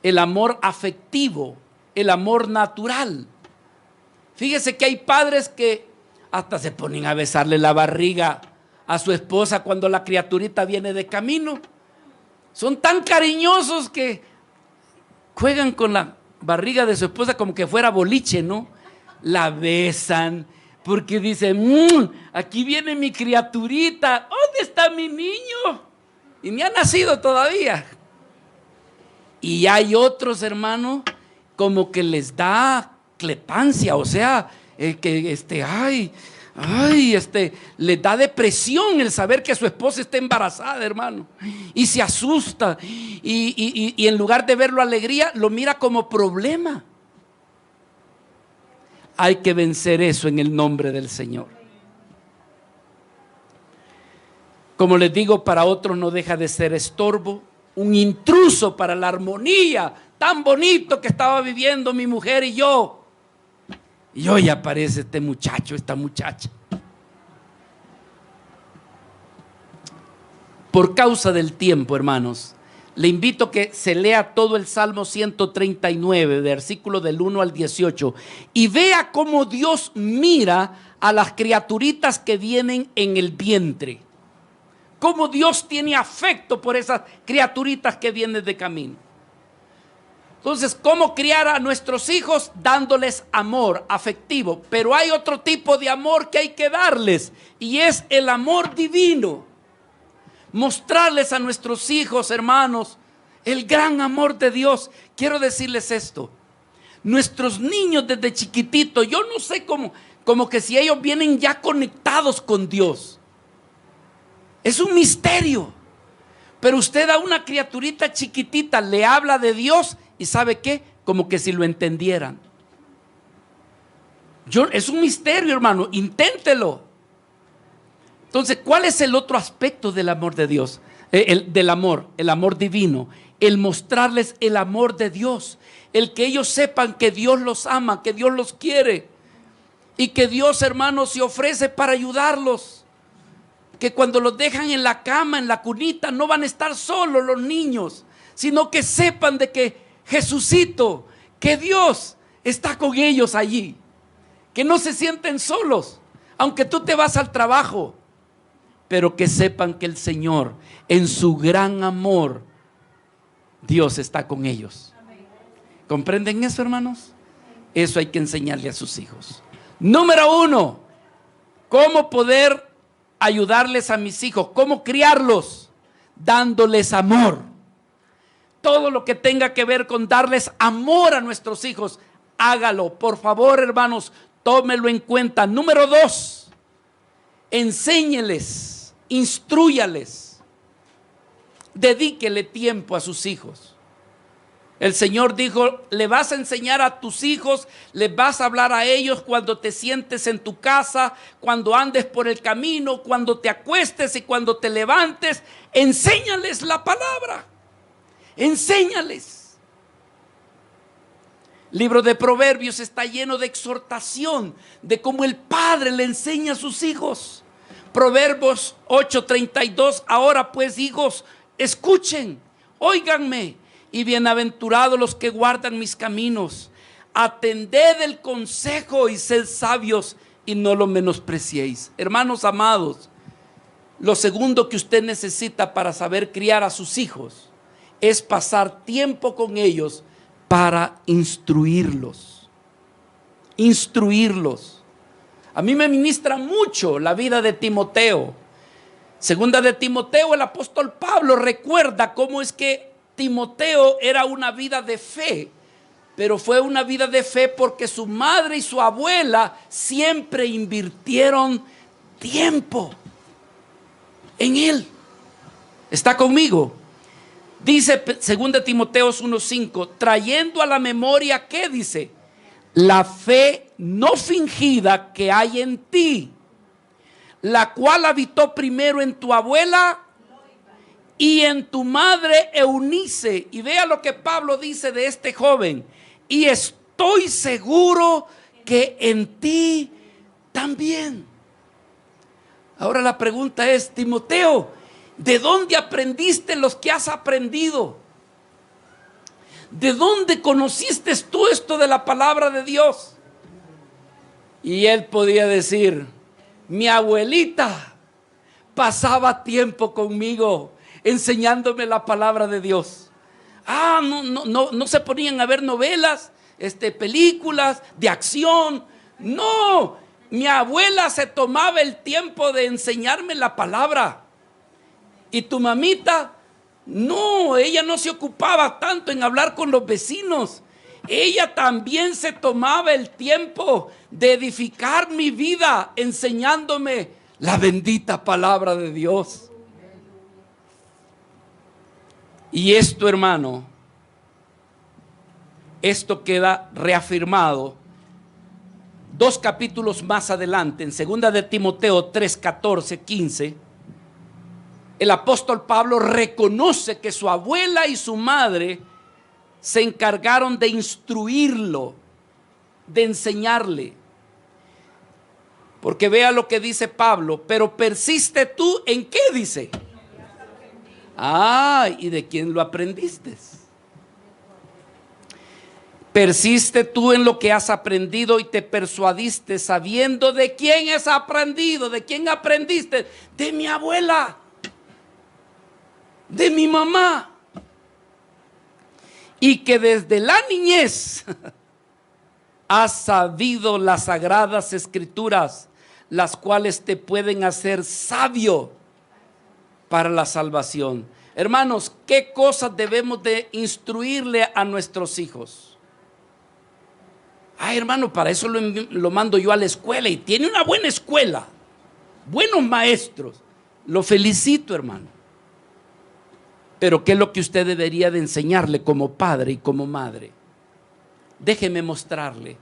El amor afectivo, el amor natural. Fíjese que hay padres que hasta se ponen a besarle la barriga a su esposa cuando la criaturita viene de camino. Son tan cariñosos que juegan con la barriga de su esposa como que fuera boliche, ¿no? La besan porque dicen, aquí viene mi criaturita, ¿dónde está mi niño? Y ni ha nacido todavía. Y hay otros, hermanos, como que les da clepancia, o sea, le da depresión el saber que su esposa está embarazada, hermano, y se asusta y en lugar de verlo alegría, lo mira como problema. Hay que vencer eso en el nombre del Señor. Como les digo, para otros no deja de ser estorbo, un intruso para la armonía tan bonito que estaba viviendo mi mujer y yo. Y hoy aparece este muchacho, esta muchacha. Por causa del tiempo, hermanos, le invito a que se lea todo el Salmo 139, versículo del 1 al 18, y vea cómo Dios mira a las criaturitas que vienen en el vientre. Cómo Dios tiene afecto por esas criaturitas que vienen de camino. Entonces, ¿cómo criar a nuestros hijos? Dándoles amor afectivo. Pero hay otro tipo de amor que hay que darles, y es el amor divino. Mostrarles a nuestros hijos, hermanos, el gran amor de Dios. Quiero decirles esto: nuestros niños desde chiquititos, yo no sé como que si ellos vienen ya conectados con Dios. Es un misterio. Pero usted a una criaturita chiquitita le habla de Dios y ¿sabe qué? Como que si lo entendieran. Es un misterio, hermano, inténtelo. Entonces, ¿cuál es el otro aspecto del amor de Dios? El amor divino. El mostrarles el amor de Dios. El que ellos sepan que Dios los ama, que Dios los quiere. Y que Dios, hermano, se ofrece para ayudarlos. Que cuando los dejan en la cama, en la cunita, no van a estar solos los niños, sino que sepan de que Jesucito, que Dios está con ellos allí. Que no se sienten solos, aunque tú te vas al trabajo, pero que sepan que el Señor, en su gran amor, Dios está con ellos. ¿Comprenden eso, hermanos? Eso hay que enseñarle a sus hijos. Número 1, ¿cómo poder ayudarles a mis hijos? ¿Cómo criarlos? Dándoles amor. Todo lo que tenga que ver con darles amor a nuestros hijos, hágalo. Por favor, hermanos, tómelo en cuenta. Número 2, enséñeles, instrúyales, dedíquele tiempo a sus hijos. El Señor dijo: le vas a enseñar a tus hijos, les vas a hablar a ellos cuando te sientes en tu casa, cuando andes por el camino, cuando te acuestes y cuando te levantes. Enséñales la palabra, enséñales. Libro de Proverbios está lleno de exhortación de cómo el padre le enseña a sus hijos. Proverbios 8:32, ahora pues hijos, escuchen, óiganme, y bienaventurados los que guardan mis caminos. Atended el consejo y sed sabios y no lo menospreciéis. Hermanos amados, lo segundo que usted necesita para saber criar a sus hijos es pasar tiempo con ellos para instruirlos. Instruirlos. A mí me ministra mucho la vida de Timoteo. Segunda de Timoteo, el apóstol Pablo recuerda cómo es que Timoteo era una vida de fe, pero fue una vida de fe porque su madre y su abuela siempre invirtieron tiempo en él. ¿Está conmigo? Dice 2 Timoteo 1:5, trayendo a la memoria, ¿qué dice? La fe no fingida que hay en ti, la cual habitó primero en tu abuela y en tu madre Eunice. Y vea lo que Pablo dice de este joven. Y estoy seguro que en ti también. Ahora la pregunta es, Timoteo, ¿de dónde aprendiste los que has aprendido? ¿De dónde conociste tú esto de la palabra de Dios? Y él podía decir, mi abuelita pasaba tiempo conmigo enseñándome la palabra de Dios. No se ponían a ver novelas, películas de acción. No, mi abuela se tomaba el tiempo de enseñarme la palabra. Y tu mamita, no, ella no se ocupaba tanto en hablar con los vecinos. Ella también se tomaba el tiempo de edificar mi vida enseñándome la bendita palabra de Dios. Y esto, hermano, esto queda reafirmado 2 capítulos más adelante, en 2 de Timoteo 3, 14, 15. El apóstol Pablo reconoce que su abuela y su madre se encargaron de instruirlo, de enseñarle. Porque vea lo que dice Pablo, pero persiste tú en qué dice. ¿Y de quién lo aprendiste? Persiste tú en lo que has aprendido y te persuadiste sabiendo de quién has aprendido. ¿De quién aprendiste? De mi abuela, de mi mamá. Y que desde la niñez has sabido las sagradas escrituras, las cuales te pueden hacer sabio para la salvación. Hermanos, ¿qué cosas debemos de instruirle a nuestros hijos? Hermano, para eso lo mando yo a la escuela y tiene una buena escuela, buenos maestros. Lo felicito, hermano. Pero ¿qué es lo que usted debería de enseñarle como padre y como madre? Déjeme mostrarle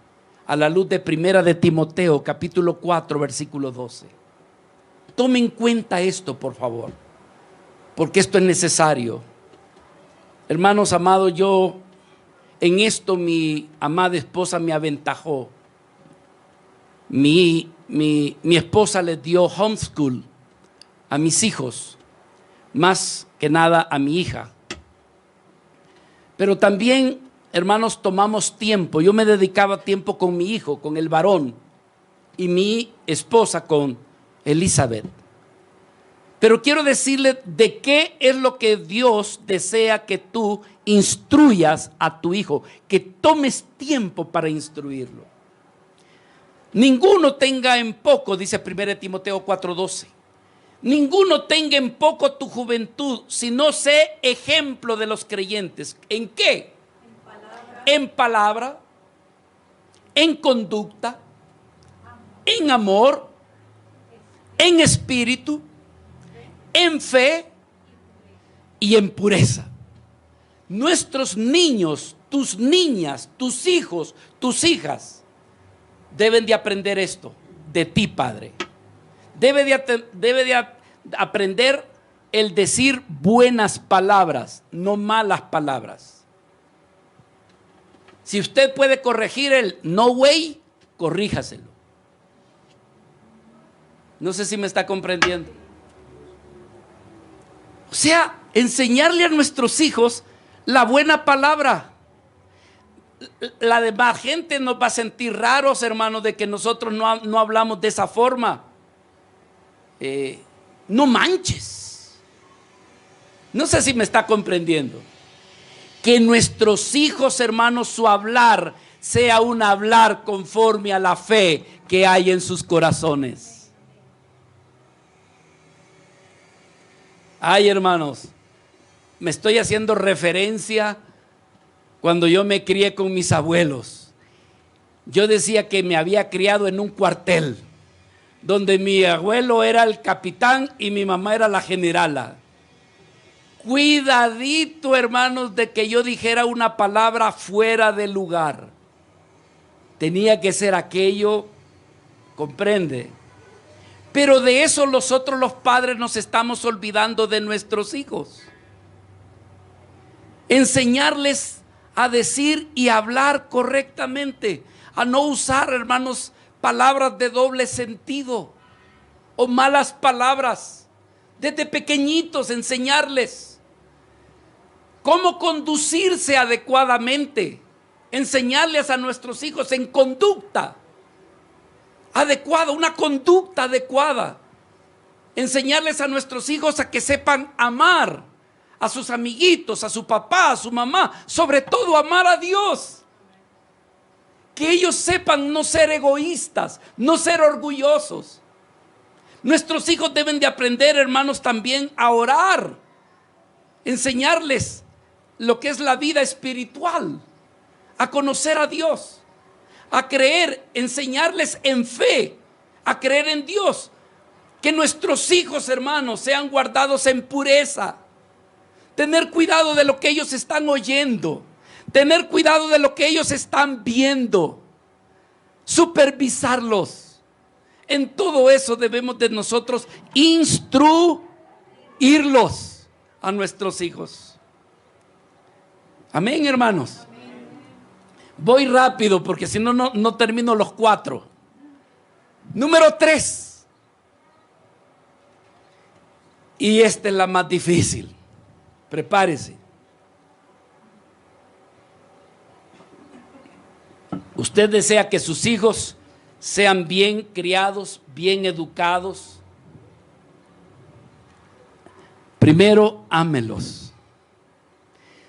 a la luz de 1 de Timoteo capítulo 4 versículo 12. Tome en cuenta esto, por favor, porque esto es necesario. Hermanos amados, yo en esto mi amada esposa me aventajó. Mi esposa les dio homeschool a mis hijos, más que nada a mi hija. Pero también, hermanos, tomamos tiempo. Yo me dedicaba tiempo con mi hijo, con el varón, y mi esposa con Elizabeth. Pero quiero decirle de qué es lo que Dios desea que tú instruyas a tu hijo, que tomes tiempo para instruirlo. Ninguno tenga en poco, dice 1 Timoteo 4:12. Ninguno tenga en poco tu juventud, sino sé ejemplo de los creyentes. ¿En qué? En palabra, en conducta, en amor, en espíritu, en fe y en pureza. Nuestros niños, tus niñas, tus hijos, tus hijas deben de aprender esto de ti, Padre. Debe de aprender el decir buenas palabras, no malas palabras. Si usted puede corregir el no way, corríjaselo. No sé si me está comprendiendo. O sea, enseñarle a nuestros hijos la buena palabra. La demás gente nos va a sentir raros, hermanos, de que nosotros no hablamos de esa forma. No manches. No sé si me está comprendiendo. Que nuestros hijos, hermanos, su hablar sea un hablar conforme a la fe que hay en sus corazones. Ay, hermanos, me estoy haciendo referencia cuando yo me crié con mis abuelos. Yo decía que me había criado en un cuartel, donde mi abuelo era el capitán y mi mamá era la generala. Cuidadito, hermanos, de que yo dijera una palabra fuera de lugar. Tenía que ser aquello, comprende. Pero de eso nosotros los padres nos estamos olvidando de nuestros hijos. Enseñarles a decir y hablar correctamente, a no usar, hermanos, palabras de doble sentido o malas palabras. Desde pequeñitos enseñarles cómo conducirse adecuadamente, enseñarles a nuestros hijos en conducta adecuada, una conducta adecuada. Enseñarles a nuestros hijos a que sepan amar a sus amiguitos, a su papá, a su mamá, sobre todo amar a Dios. Que ellos sepan no ser egoístas, no ser orgullosos. Nuestros hijos deben de aprender, hermanos, también a orar. Enseñarles lo que es la vida espiritual, a conocer a Dios, a creer, enseñarles en fe, a creer en Dios. Que nuestros hijos, hermanos, sean guardados en pureza. Tener cuidado de lo que ellos están oyendo. Tener cuidado de lo que ellos están viendo. Supervisarlos. En todo eso debemos de nosotros instruirlos a nuestros hijos. Amén, hermanos. Voy rápido porque si no, no termino los 4. Número 3. Y esta es la más difícil. Prepárese. Usted desea que sus hijos sean bien criados, bien educados. Primero, ámelos.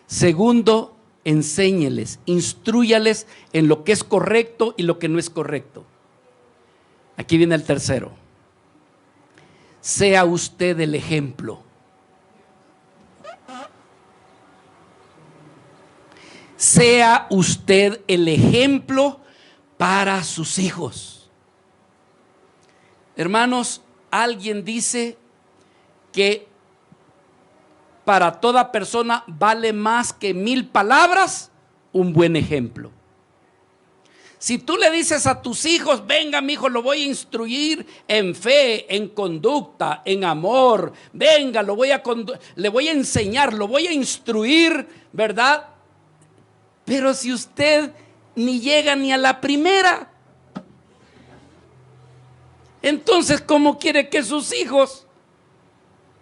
Segundo, enséñeles, instrúyales en lo que es correcto y lo que no es correcto. Aquí viene el tercero. Sea usted el ejemplo. Sea usted el ejemplo para sus hijos. Hermanos, alguien dice que para toda persona vale más que 1000 palabras un buen ejemplo. Si tú le dices a tus hijos, venga mi hijo, lo voy a instruir en fe, en conducta, en amor, venga, le voy a enseñar, lo voy a instruir, ¿verdad? Pero si usted ni llega ni a la primera, entonces ¿cómo quiere que sus hijos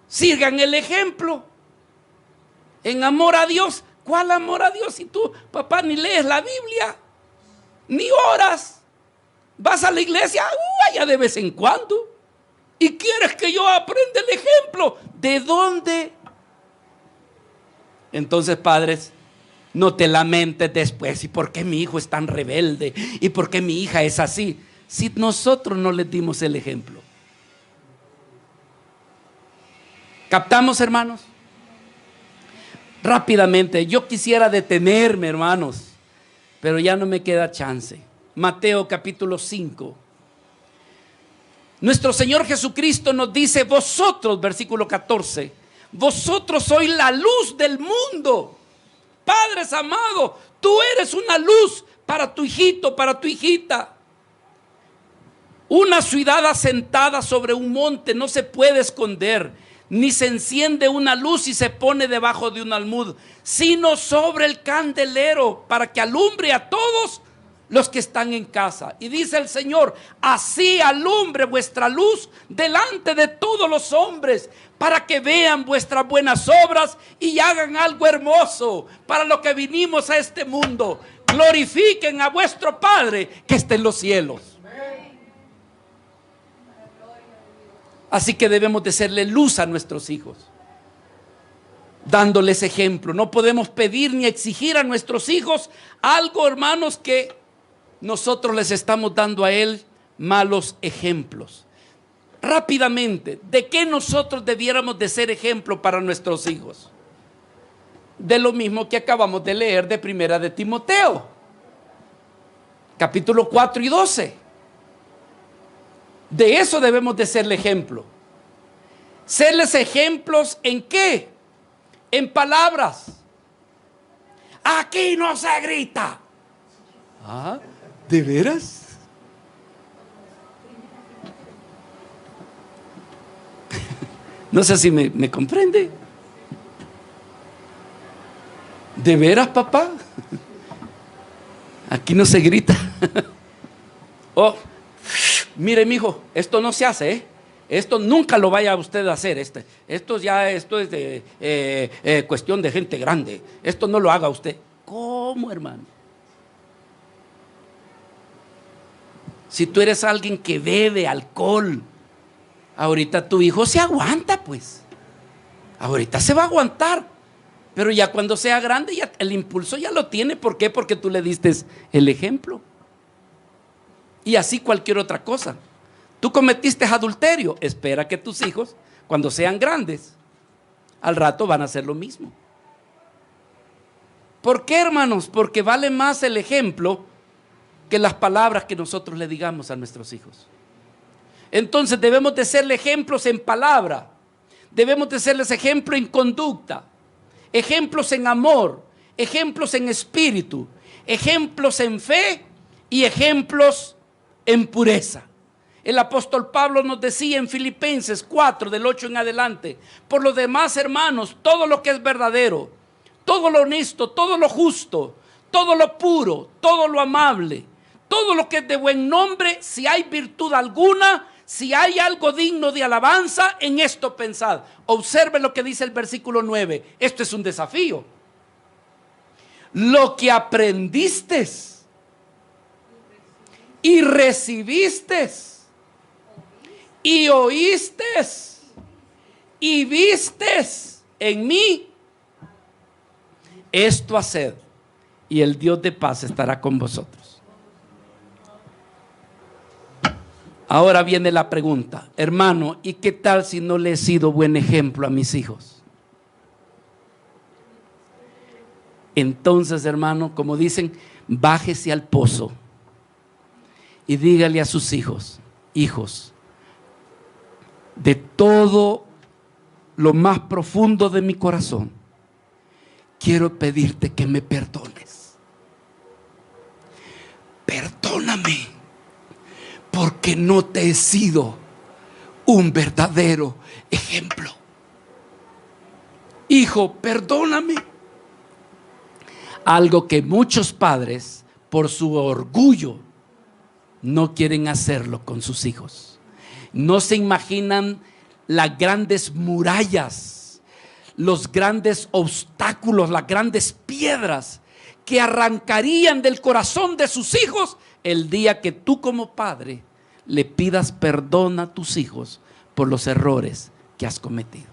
sigan el ejemplo? En amor a Dios. ¿Cuál amor a Dios si tú, papá, ni lees la Biblia? Ni oras. Vas a la iglesia allá de vez en cuando. ¿Y quieres que yo aprenda el ejemplo? ¿De dónde? Entonces, padres, no te lamentes después. ¿Y por qué mi hijo es tan rebelde? ¿Y por qué mi hija es así? Si nosotros no les dimos el ejemplo. ¿Captamos, hermanos? Rápidamente, yo quisiera detenerme, hermanos, pero ya no me queda chance. Mateo capítulo 5. Nuestro Señor Jesucristo nos dice, vosotros, versículo 14, vosotros sois la luz del mundo. Padres amados, tú eres una luz para tu hijito, para tu hijita. Una ciudad asentada sobre un monte no se puede esconder. ni se enciende una luz y se pone debajo de un almud, sino sobre el candelero, para que alumbre a todos los que están en casa. Y dice el Señor: así alumbre vuestra luz delante de todos los hombres, para que vean vuestras buenas obras y hagan algo hermoso para lo que vinimos a este mundo. Glorifiquen a vuestro Padre que está en los cielos. Así que debemos de serle luz a nuestros hijos, dándoles ejemplo. No podemos pedir ni exigir a nuestros hijos algo, hermanos, que nosotros les estamos dando a él malos ejemplos. Rápidamente, ¿de qué nosotros debiéramos de ser ejemplo para nuestros hijos? De lo mismo que acabamos de leer de Primera de Timoteo, capítulo 4 y 12. De eso debemos de serle ejemplo. Serles ejemplos ¿en qué? En palabras. Aquí no se grita. ¿Ah? ¿De veras? No sé si me comprende. ¿De veras, papá? Aquí no se grita. Oh, mire, mijo, esto no se hace, ¿eh? Esto nunca lo vaya usted a hacer. Esto es de cuestión de gente grande. Esto no lo haga usted. ¿Cómo, hermano? Si tú eres alguien que bebe alcohol, ahorita tu hijo se aguanta, pues. Ahorita se va a aguantar. Pero ya cuando sea grande, ya el impulso ya lo tiene. ¿Por qué? Porque tú le diste el ejemplo. Y así cualquier otra cosa. Tú cometiste adulterio. Espera que tus hijos, cuando sean grandes, al rato van a hacer lo mismo. ¿Por qué, hermanos? Porque vale más el ejemplo que las palabras que nosotros le digamos a nuestros hijos. Entonces debemos de serle ejemplos en palabra. Debemos de serles ejemplo en conducta. Ejemplos en amor. Ejemplos en espíritu. Ejemplos en fe y ejemplos en pureza. El apóstol Pablo nos decía en Filipenses 4, del 8 en adelante: por lo demás, hermanos, todo lo que es verdadero, todo lo honesto, todo lo justo, todo lo puro, todo lo amable, todo lo que es de buen nombre, si hay virtud alguna, si hay algo digno de alabanza, en esto pensad. Observe lo que dice el versículo 9. Esto es un desafío. Lo que aprendiste y recibiste y oíste y vistes en mí, esto haced, y el Dios de paz estará con vosotros. Ahora viene la pregunta: hermano, ¿y qué tal si no le he sido buen ejemplo a mis hijos? Entonces, hermano, como dicen, bájese al pozo y dígale a sus hijos: hijos, de todo lo más profundo de mi corazón, quiero pedirte que me perdones. Perdóname, porque no te he sido un verdadero ejemplo. Hijo, perdóname. Algo que muchos padres, por su orgullo, no quieren hacerlo con sus hijos. No se imaginan las grandes murallas, los grandes obstáculos, las grandes piedras que arrancarían del corazón de sus hijos el día que tú, como padre, le pidas perdón a tus hijos por los errores que has cometido.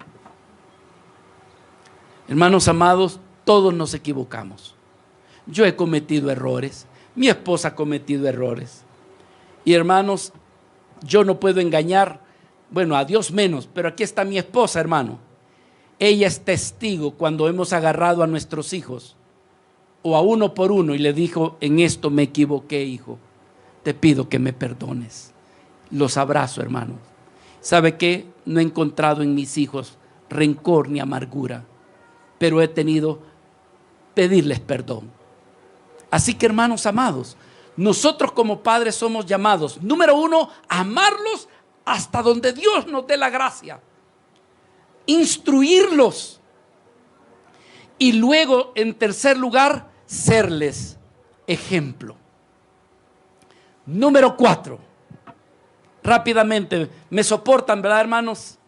Hermanos amados, todos nos equivocamos. Yo he cometido errores, mi esposa ha cometido errores. Y hermanos, yo no puedo engañar, bueno, a Dios menos, pero aquí está mi esposa, hermano. Ella es testigo cuando hemos agarrado a nuestros hijos, o a uno por uno, y le dijo: en esto me equivoqué, hijo, te pido que me perdones. Los abrazo, hermano. ¿Sabe qué? No he encontrado en mis hijos rencor ni amargura, pero he tenido pedirles perdón. Así que, hermanos amados, nosotros como padres somos llamados, número uno, a amarlos hasta donde Dios nos dé la gracia. instruirlos. Y luego, en tercer lugar, serles ejemplo. Número 4. Rápidamente, ¿me soportan, verdad, hermanos?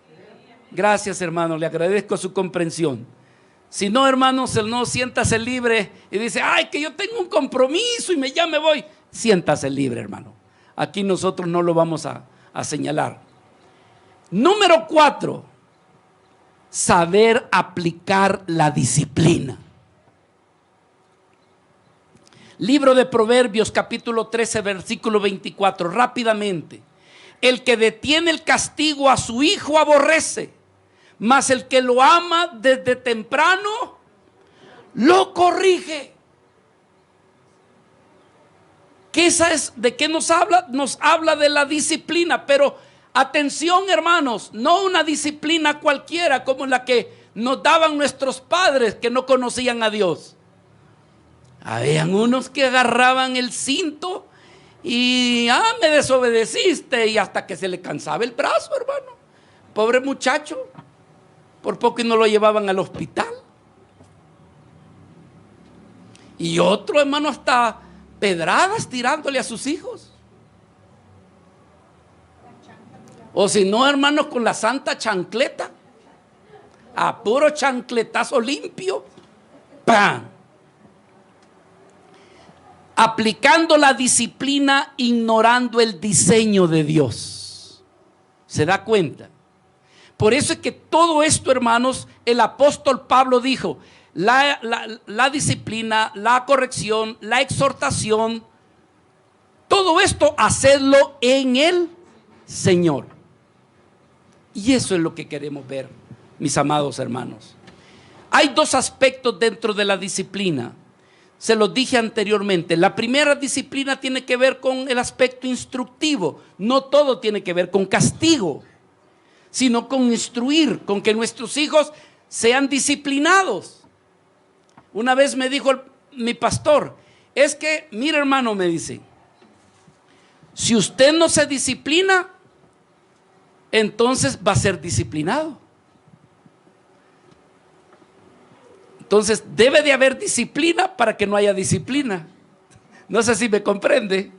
Gracias, hermanos, le agradezco su comprensión. Si no, hermanos, no, siéntase libre y dice, ay, que yo tengo un compromiso y ya me voy. Siéntase libre, hermano. Aquí nosotros no lo vamos a señalar. Número 4, saber aplicar la disciplina. Libro de Proverbios, capítulo 13, versículo 24, rápidamente. El que detiene el castigo a su hijo aborrece, mas el que lo ama desde temprano lo corrige. ¿De qué nos habla? Nos habla de la disciplina, pero atención, hermanos, no una disciplina cualquiera como la que nos daban nuestros padres que no conocían a Dios. Habían unos que agarraban el cinto y me desobedeciste, y hasta que se le cansaba el brazo, hermano. Pobre muchacho, por poco y no lo llevaban al hospital. Y otro, hermano, hasta pedradas tirándole a sus hijos. O si no, hermanos, con la santa chancleta, a puro chancletazo limpio, ¡pam! Aplicando la disciplina, ignorando el diseño de Dios. ¿Se da cuenta? Por eso es que todo esto, hermanos, el apóstol Pablo dijo, la disciplina, la corrección, la exhortación, todo esto hacedlo en el Señor. Y eso es lo que queremos ver, mis amados hermanos. Hay dos aspectos dentro de la disciplina. Se los dije anteriormente. La primera disciplina tiene que ver con el aspecto instructivo. No todo tiene que ver con castigo, sino con instruir, con que nuestros hijos sean disciplinados. Una vez me dijo mi pastor, es que, mire, hermano, me dice, si usted no se disciplina, entonces va a ser disciplinado. Entonces debe de haber disciplina para que no haya disciplina. No sé si me comprende.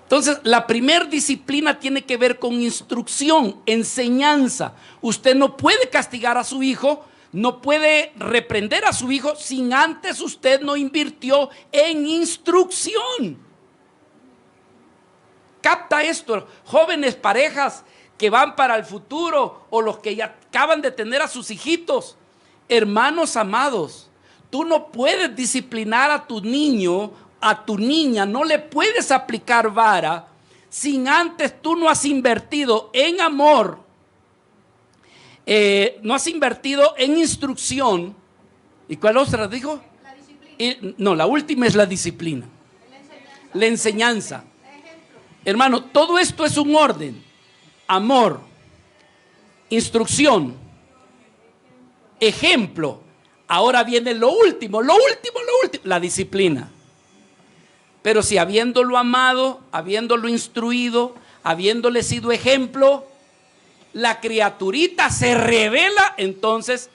Entonces la primera disciplina tiene que ver con instrucción, enseñanza. Usted no puede castigar a su hijo, no puede reprender a su hijo sin antes usted no invirtió en instrucción. Capta esto, jóvenes, parejas que van para el futuro, o los que ya acaban de tener a sus hijitos. Hermanos amados, tú no puedes disciplinar a tu niño, a tu niña, no le puedes aplicar vara sin antes tú no has invertido en amor, no has invertido en instrucción. ¿Y cuál otra dijo? La disciplina. No, la última es la disciplina, la enseñanza. Hermano, todo esto es un orden. Amor, instrucción, ejemplo. Ahora viene lo último, la disciplina. Pero si habiéndolo amado, habiéndolo instruido, habiéndole sido ejemplo, la criaturita se revela, entonces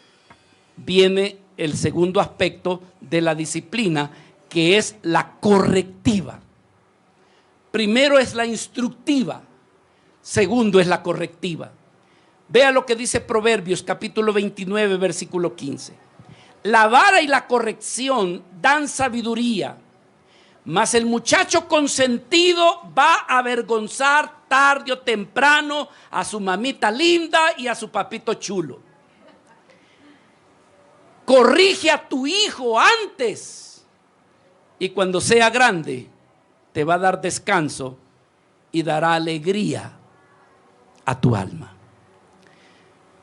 viene el segundo aspecto de la disciplina, que es la correctiva. Primero es la instructiva. Segundo es la correctiva. Vea lo que dice Proverbios capítulo 29 versículo 15. La vara y la corrección dan sabiduría, mas el muchacho consentido va a avergonzar tarde o temprano a su mamita linda y a su papito chulo. Corrige a tu hijo antes, y cuando sea grande te va a dar descanso y dará alegría a tu alma.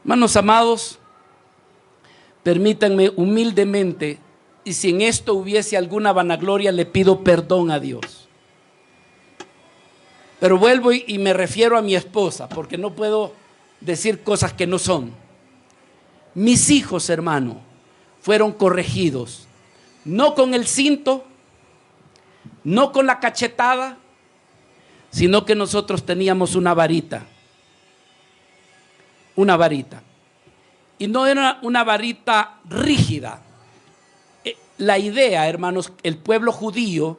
Hermanos amados, permítanme humildemente, y si en esto hubiese alguna vanagloria, le pido perdón a Dios. Pero vuelvo y me refiero a mi esposa, porque no puedo decir cosas que no son. Mis hijos, hermano, fueron corregidos, no con el cinto, no con la cachetada, sino que nosotros teníamos una varita. una varita. Y no era una varita rígida. La idea, hermanos, el pueblo judío,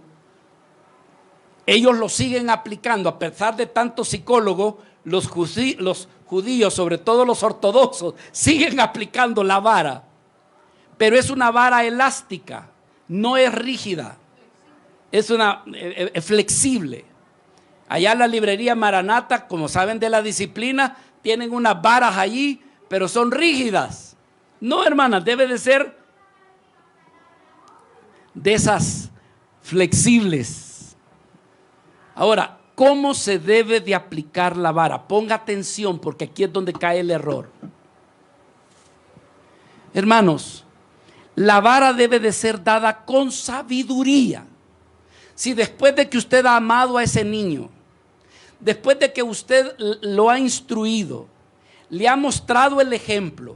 ellos lo siguen aplicando, a pesar de tantos psicólogos, los judíos, sobre todo los ortodoxos, siguen aplicando la vara. Pero es una vara elástica, no es rígida, es flexible. Allá en la librería Maranata, como saben de la disciplina, tienen unas varas allí, pero son rígidas. No, hermanas, debe de ser de esas flexibles. Ahora, ¿cómo se debe de aplicar la vara? Ponga atención, porque aquí es donde cae el error. Hermanos, la vara debe de ser dada con sabiduría. Si después de que usted ha amado a ese niño, después de que usted lo ha instruido, le ha mostrado el ejemplo,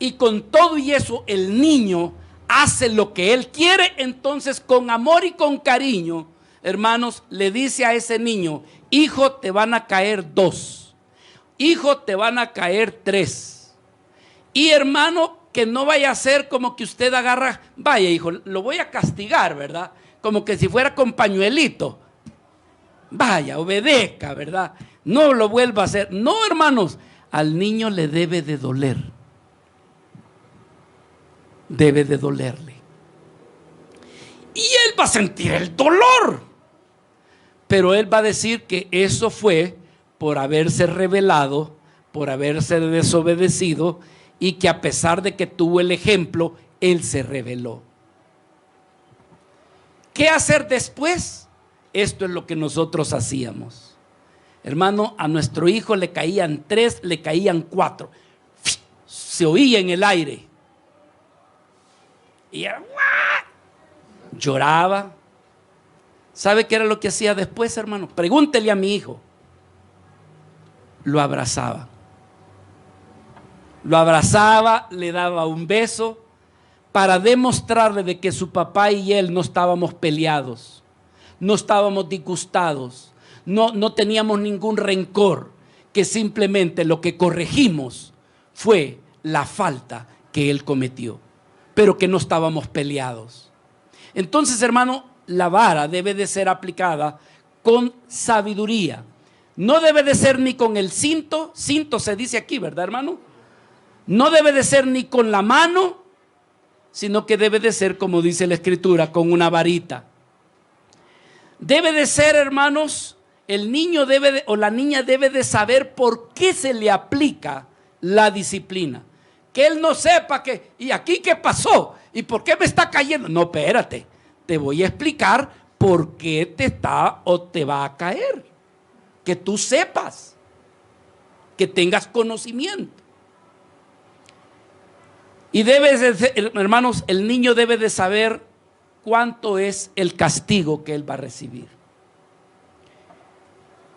y con todo y eso el niño hace lo que él quiere, entonces con amor y con cariño, hermanos, le dice a ese niño: hijo, te van a caer 2, hijo, te van a caer 3. Y hermano, que no vaya a ser como que usted agarra, vaya hijo, lo voy a castigar, ¿verdad? Como que si fuera con pañuelito. Vaya, obedezca, ¿verdad? No lo vuelva a hacer. No, hermanos, al niño le debe de doler. Debe de dolerle. Y él va a sentir el dolor. Pero él va a decir que eso fue por haberse rebelado, por haberse desobedecido, y que a pesar de que tuvo el ejemplo, él se rebeló. ¿Qué hacer después? Esto es lo que nosotros hacíamos. Hermano, a nuestro hijo le caían 3, le caían 4. Se oía en el aire. Y era, lloraba. ¿Sabe qué era lo que hacía después, hermano? Pregúntele a mi hijo. Lo abrazaba. Lo abrazaba, le daba un beso para demostrarle de que su papá y él no estábamos peleados, no estábamos disgustados, no teníamos ningún rencor, que simplemente lo que corregimos fue la falta que él cometió, pero que no estábamos peleados. Entonces, hermano, la vara debe de ser aplicada con sabiduría. No debe de ser ni con el cinto se dice aquí, ¿verdad, hermano? No debe de ser ni con la mano, sino que debe de ser, como dice la Escritura, con una varita. Debe de ser, hermanos, el niño o la niña debe de saber por qué se le aplica la disciplina. Que él no sepa que, ¿y aquí qué pasó? ¿Y por qué me está cayendo? No, espérate, te voy a explicar por qué te está o te va a caer. Que tú sepas, que tengas conocimiento. Y debe de ser, hermanos, el niño debe de saber cuánto es el castigo que él va a recibir.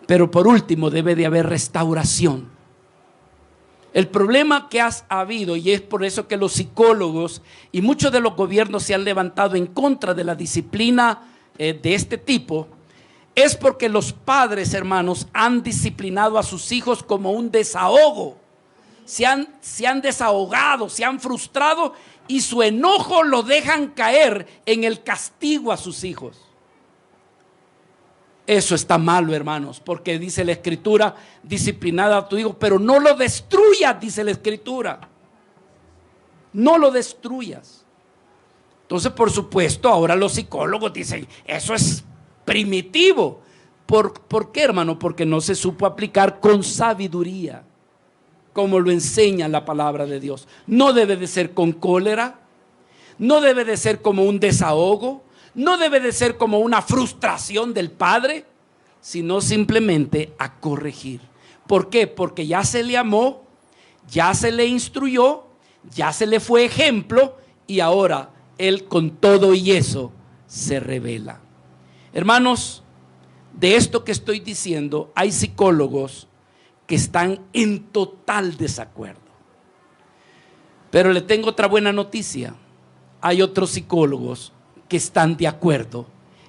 Pero por último debe de haber restauración. El problema que ha habido, y es por eso que los psicólogos y muchos de los gobiernos se han levantado en contra de la disciplina de este tipo, es porque los padres, hermanos, han disciplinado a sus hijos como un desahogo. Se han desahogado, se han frustrado y su enojo lo dejan caer en el castigo a sus hijos. Eso está malo, hermanos, porque dice la Escritura: disciplinad a tu hijo, pero no lo destruyas, dice la Escritura. No lo destruyas. Entonces, por supuesto, ahora los psicólogos dicen: eso es primitivo. ¿Por qué, hermano? Porque no se supo aplicar con sabiduría, como lo enseña la palabra de Dios. No debe de ser con cólera, no debe de ser como un desahogo, no debe de ser como una frustración del padre, sino simplemente a corregir. ¿Por qué? Porque ya se le amó, ya se le instruyó, ya se le fue ejemplo, y ahora él con todo y eso se revela. Hermanos, de esto que estoy diciendo, hay psicólogos que están en total desacuerdo. Pero le tengo otra buena noticia. Hay otros psicólogos que están de acuerdo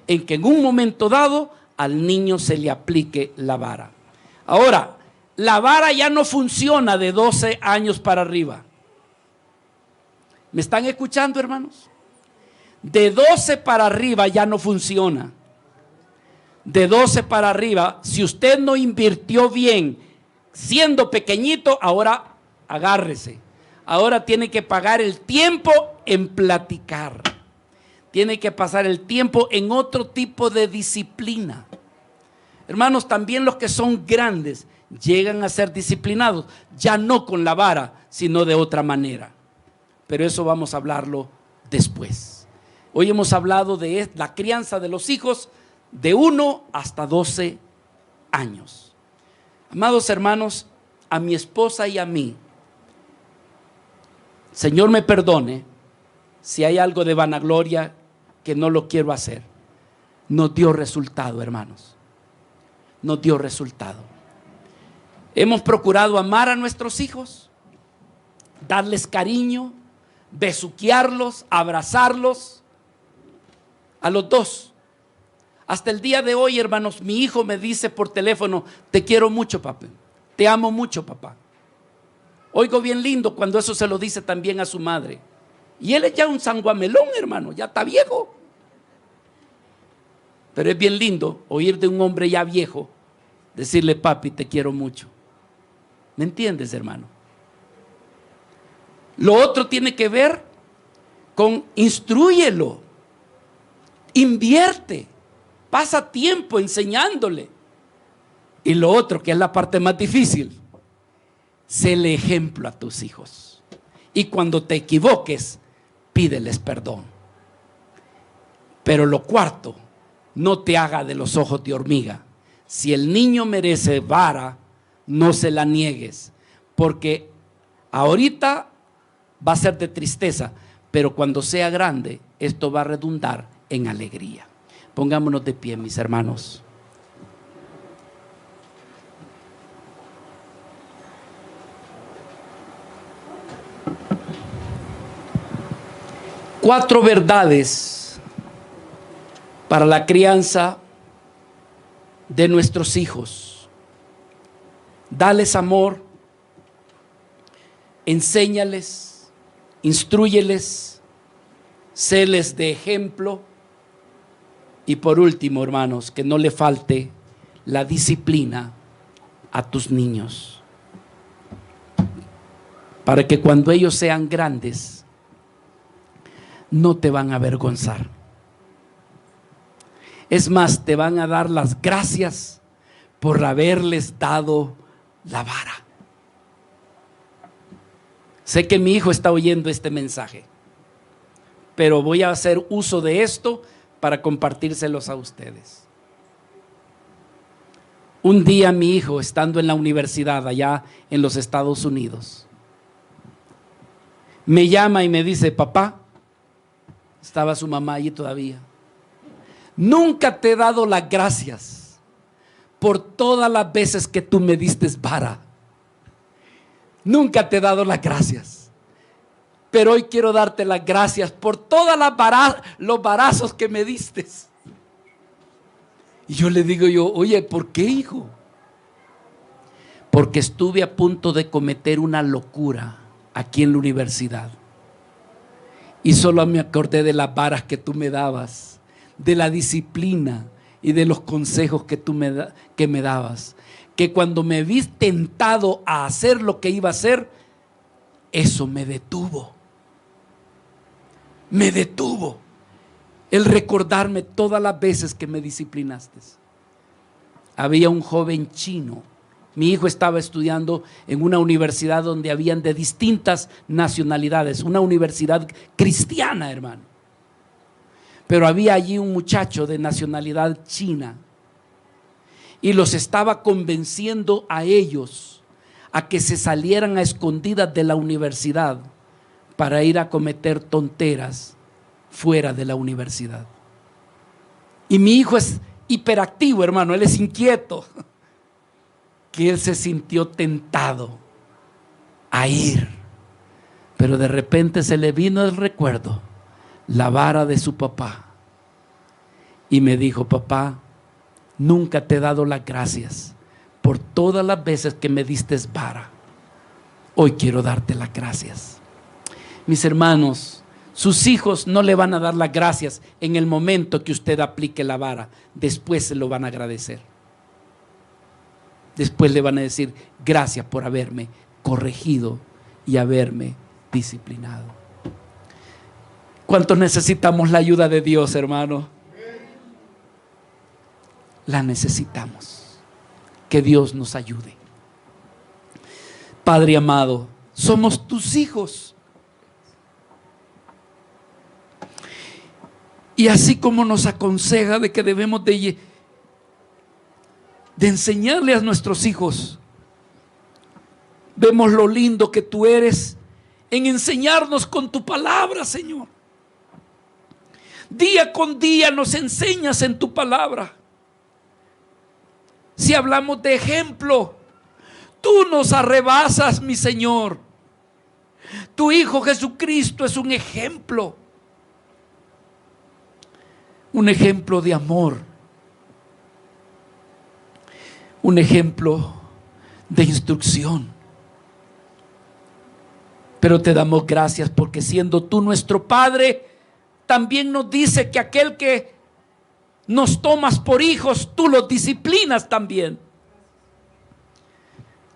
en que en un momento dado al niño se le aplique la vara. Ahora, la vara ya no funciona de 12 años para arriba. ¿Me están escuchando, hermanos? De 12 para arriba ya no funciona. De 12 para arriba, si usted no invirtió bien siendo pequeñito, ahora agárrese. Ahora tiene que pagar el tiempo en platicar. Tiene que pasar el tiempo en otro tipo de disciplina. Hermanos, también los que son grandes llegan a ser disciplinados, ya no con la vara, sino de otra manera. Pero eso vamos a hablarlo después. Hoy hemos hablado de la crianza de los hijos de 1 hasta 12 años. Amados hermanos, a mi esposa y a mí, Señor me perdone si hay algo de vanagloria que no lo quiero hacer. Nos dio resultado, hermanos. Nos dio resultado. Hemos procurado amar a nuestros hijos, darles cariño, besuquearlos, abrazarlos, a los dos. Hasta el día de hoy, hermanos, mi hijo me dice por teléfono: te quiero mucho, papá, te amo mucho, papá. Oigo bien lindo cuando eso se lo dice también a su madre. Y él es ya un sanguamelón, hermano, ya está viejo. Pero es bien lindo oír de un hombre ya viejo decirle: papi, te quiero mucho. ¿Me entiendes, hermano? Lo otro tiene que ver con instrúyelo, invierte, pasa tiempo enseñándole. Y lo otro, que es la parte más difícil, séle ejemplo a tus hijos. Y cuando te equivoques, pídeles perdón. Pero lo cuarto, no te haga de los ojos de hormiga. Si el niño merece vara, no se la niegues, porque ahorita va a ser de tristeza, pero cuando sea grande, esto va a redundar en alegría. Pongámonos de pie, mis hermanos. Cuatro verdades para la crianza de nuestros hijos. Dales amor, enséñales, instrúyeles, séles de ejemplo. Y por último, hermanos, que no le falte la disciplina a tus niños, para que cuando ellos sean grandes no te van a avergonzar. Es más, te van a dar las gracias por haberles dado la vara. Sé que mi hijo está oyendo este mensaje, pero voy a hacer uso de esto para compartírselos a ustedes. Un día mi hijo, estando en la universidad allá en los Estados Unidos, me llama y me dice: papá, estaba su mamá allí todavía, nunca te he dado las gracias por todas las veces que tú me diste vara. Nunca te he dado las gracias, pero hoy quiero darte las gracias por todos los varazos que me diste. Y yo le digo oye, ¿por qué, hijo? Porque estuve a punto de cometer una locura aquí en la universidad y solo me acordé de las varas que tú me dabas, de la disciplina y de los consejos que tú me dabas, que cuando me vi tentado a hacer lo que iba a hacer, eso me detuvo. Me detuvo el recordarme todas las veces que me disciplinaste. Había un joven chino. Mi hijo estaba estudiando en una universidad donde habían de distintas nacionalidades, una universidad cristiana, hermano. Pero había allí un muchacho de nacionalidad china y los estaba convenciendo a ellos a que se salieran a escondidas de la universidad para ir a cometer tonteras fuera de la universidad. Y mi hijo es hiperactivo, hermano, él es inquieto, que él se sintió tentado a ir, pero de repente se le vino el recuerdo, la vara de su papá, y me dijo: papá, nunca te he dado las gracias por todas las veces que me diste vara. Hoy quiero darte las gracias. Mis hermanos, sus hijos no le van a dar las gracias en el momento que usted aplique la vara. Después se lo van a agradecer. Después le van a decir: gracias por haberme corregido y haberme disciplinado. ¿Cuántos necesitamos la ayuda de Dios, hermano? La necesitamos. Que Dios nos ayude. Padre amado, somos tus hijos. Y así como nos aconseja de que debemos de enseñarle a nuestros hijos, vemos lo lindo que tú eres en enseñarnos con tu palabra, Señor. Día con día nos enseñas en tu palabra. Si hablamos de ejemplo, tú nos arrebasas, mi Señor. Tu Hijo Jesucristo es un ejemplo de amor, un ejemplo de instrucción. Pero te damos gracias porque, siendo tú nuestro Padre, también nos dice que aquel que nos tomas por hijos, tú los disciplinas también.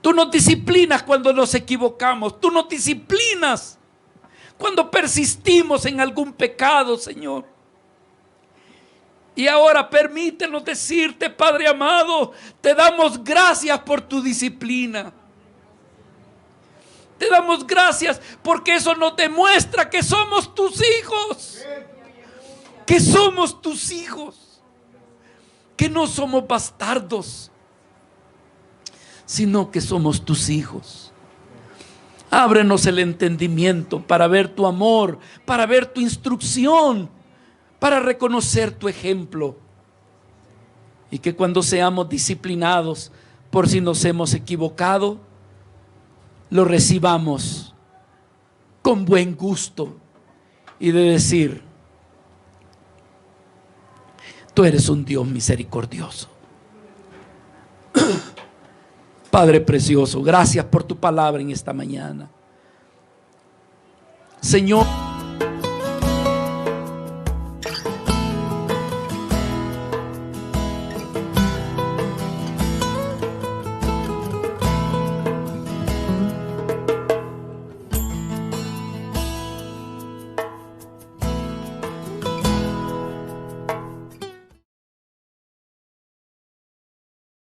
Tú nos disciplinas cuando nos equivocamos. Tú nos disciplinas cuando persistimos en algún pecado, Señor. Y ahora permítenos decirte, Padre amado, te damos gracias por tu disciplina. Te damos gracias porque eso nos demuestra que somos tus hijos. Que somos tus hijos. Que no somos bastardos, sino que somos tus hijos. Ábrenos el entendimiento para ver tu amor, para ver tu instrucción, para reconocer tu ejemplo. Y que cuando seamos disciplinados por si nos hemos equivocado, lo recibamos con buen gusto y de decir: tú eres un Dios misericordioso. Padre precioso, gracias por tu palabra en esta mañana. Señor,